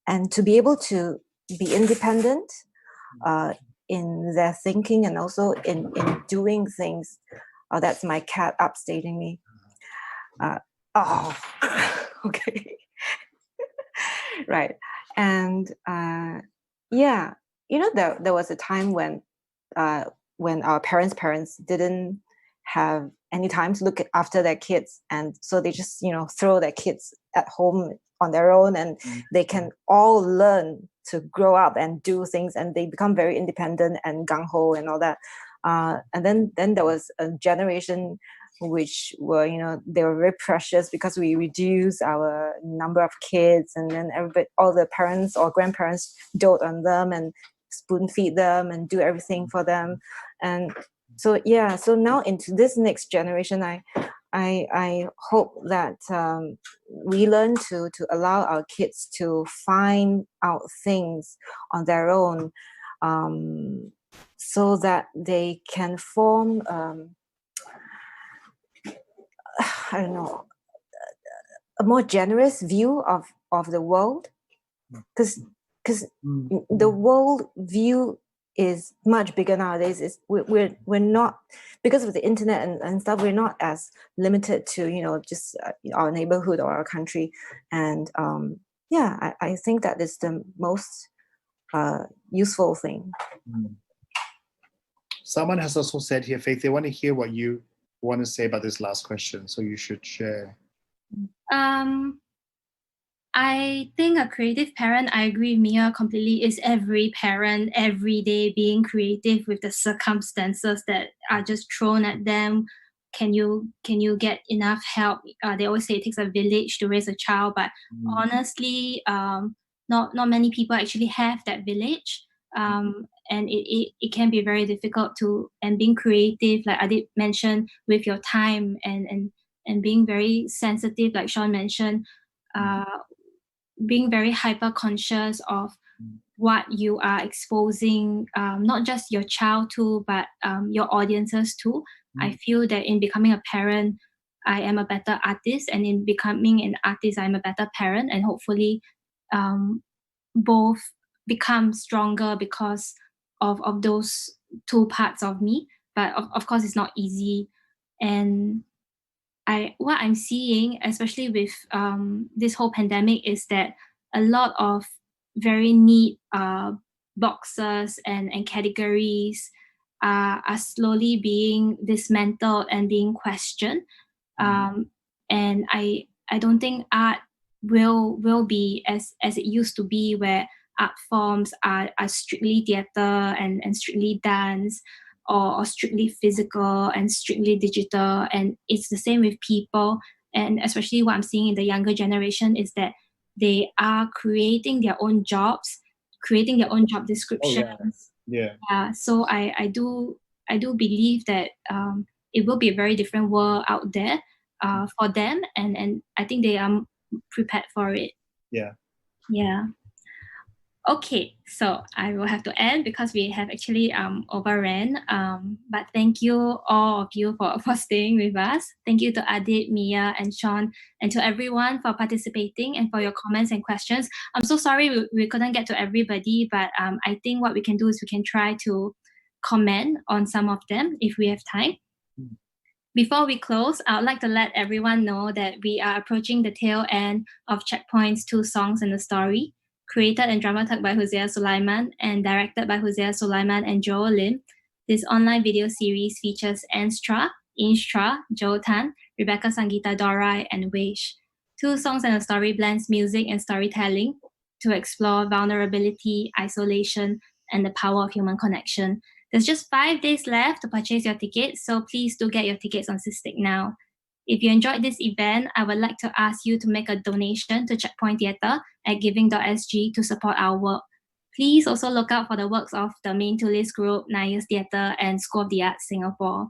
and to be able to be independent in their thinking and also in doing things. Oh, that's my cat upstating me. Okay. Right. And there was a time when our parents didn't have any time to look after their kids, and so they just throw their kids at home on their own, and they can all learn to grow up and do things, and they become very independent and gung-ho and all that. And then there was a generation which were they were very precious because we reduced our number of kids, and then all the parents or grandparents dote on them and spoon feed them and do everything for them. And so now into this next generation, I hope that we learn to allow our kids to find out things on their own, so that they can form, I don't know, a more generous view of the world, because the world view is much bigger nowadays. We're not, because of the internet and stuff, we're not as limited to just our neighborhood or our country. And I think that is the most useful thing. Someone has also said here, Faith, they want to hear what you want to say about this last question, so you should share. I think a creative parent, I agree with Mia completely, is every parent every day being creative with the circumstances that are just thrown at them. Can you get enough help? They always say it takes a village to raise a child, but honestly, not many people actually have that village. And it can be very difficult and being creative, like Adib mentioned, with your time and being very sensitive, like Sean mentioned, being very hyper conscious of what you are exposing, not just your child to, but your audiences too. I feel that in becoming a parent, I am a better artist, and in becoming an artist, I'm a better parent, and hopefully both become stronger because of those two parts of me. But of course, it's not easy. And what I'm seeing, especially with this whole pandemic, is that a lot of very neat boxes and categories are slowly being dismantled and being questioned. And I don't think art will be as it used to be, where art forms are strictly theater and strictly dance, or strictly physical and strictly digital. And it's the same with people. And especially what I'm seeing in the younger generation is that they are creating their own jobs, creating their own job descriptions. So I do believe that it will be a very different world out there for them, and I think they are prepared for it. Yeah. Okay, so I will have to end because we have actually overran. But thank you all of you for staying with us. Thank you to Adib, Mia, and Sean, and to everyone for participating and for your comments and questions. I'm so sorry we couldn't get to everybody, but I think what we can do is we can try to comment on some of them if we have time. Before we close, I would like to let everyone know that we are approaching the tail end of Checkpoint's 2 songs and a story, created and dramaturged by Hosea Sulaiman and directed by Hosea Sulaiman and Joel Lim. This online video series features Anstra, Instra, Joe Tan, Rebecca Sangita Dorai, and Weish. 2 songs and a story blends music and storytelling to explore vulnerability, isolation, and the power of human connection. There's just 5 days left to purchase your tickets, so please do get your tickets on Systik now. If you enjoyed this event, I would like to ask you to make a donation to Checkpoint Theatre at giving.sg to support our work. Please also look out for the works of the Main Tulis Group, Nayas Theatre, and School of the Arts Singapore.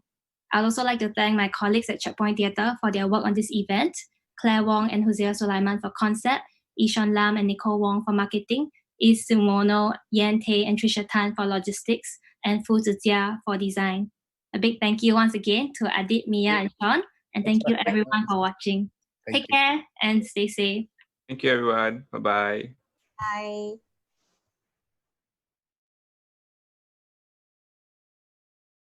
I'd also like to thank my colleagues at Checkpoint Theatre for their work on this event, Claire Wong and Hosea Sulaiman for concept, Ishan Lam and Nicole Wong for marketing, Is Sumono, Yan Tay, and Trisha Tan for logistics, and Fu Zijia for design. A big thank you once again to Adib, Mia, and Sean, and thank you everyone for watching. Take care and stay safe. Thank you, everyone. Bye-bye. Bye.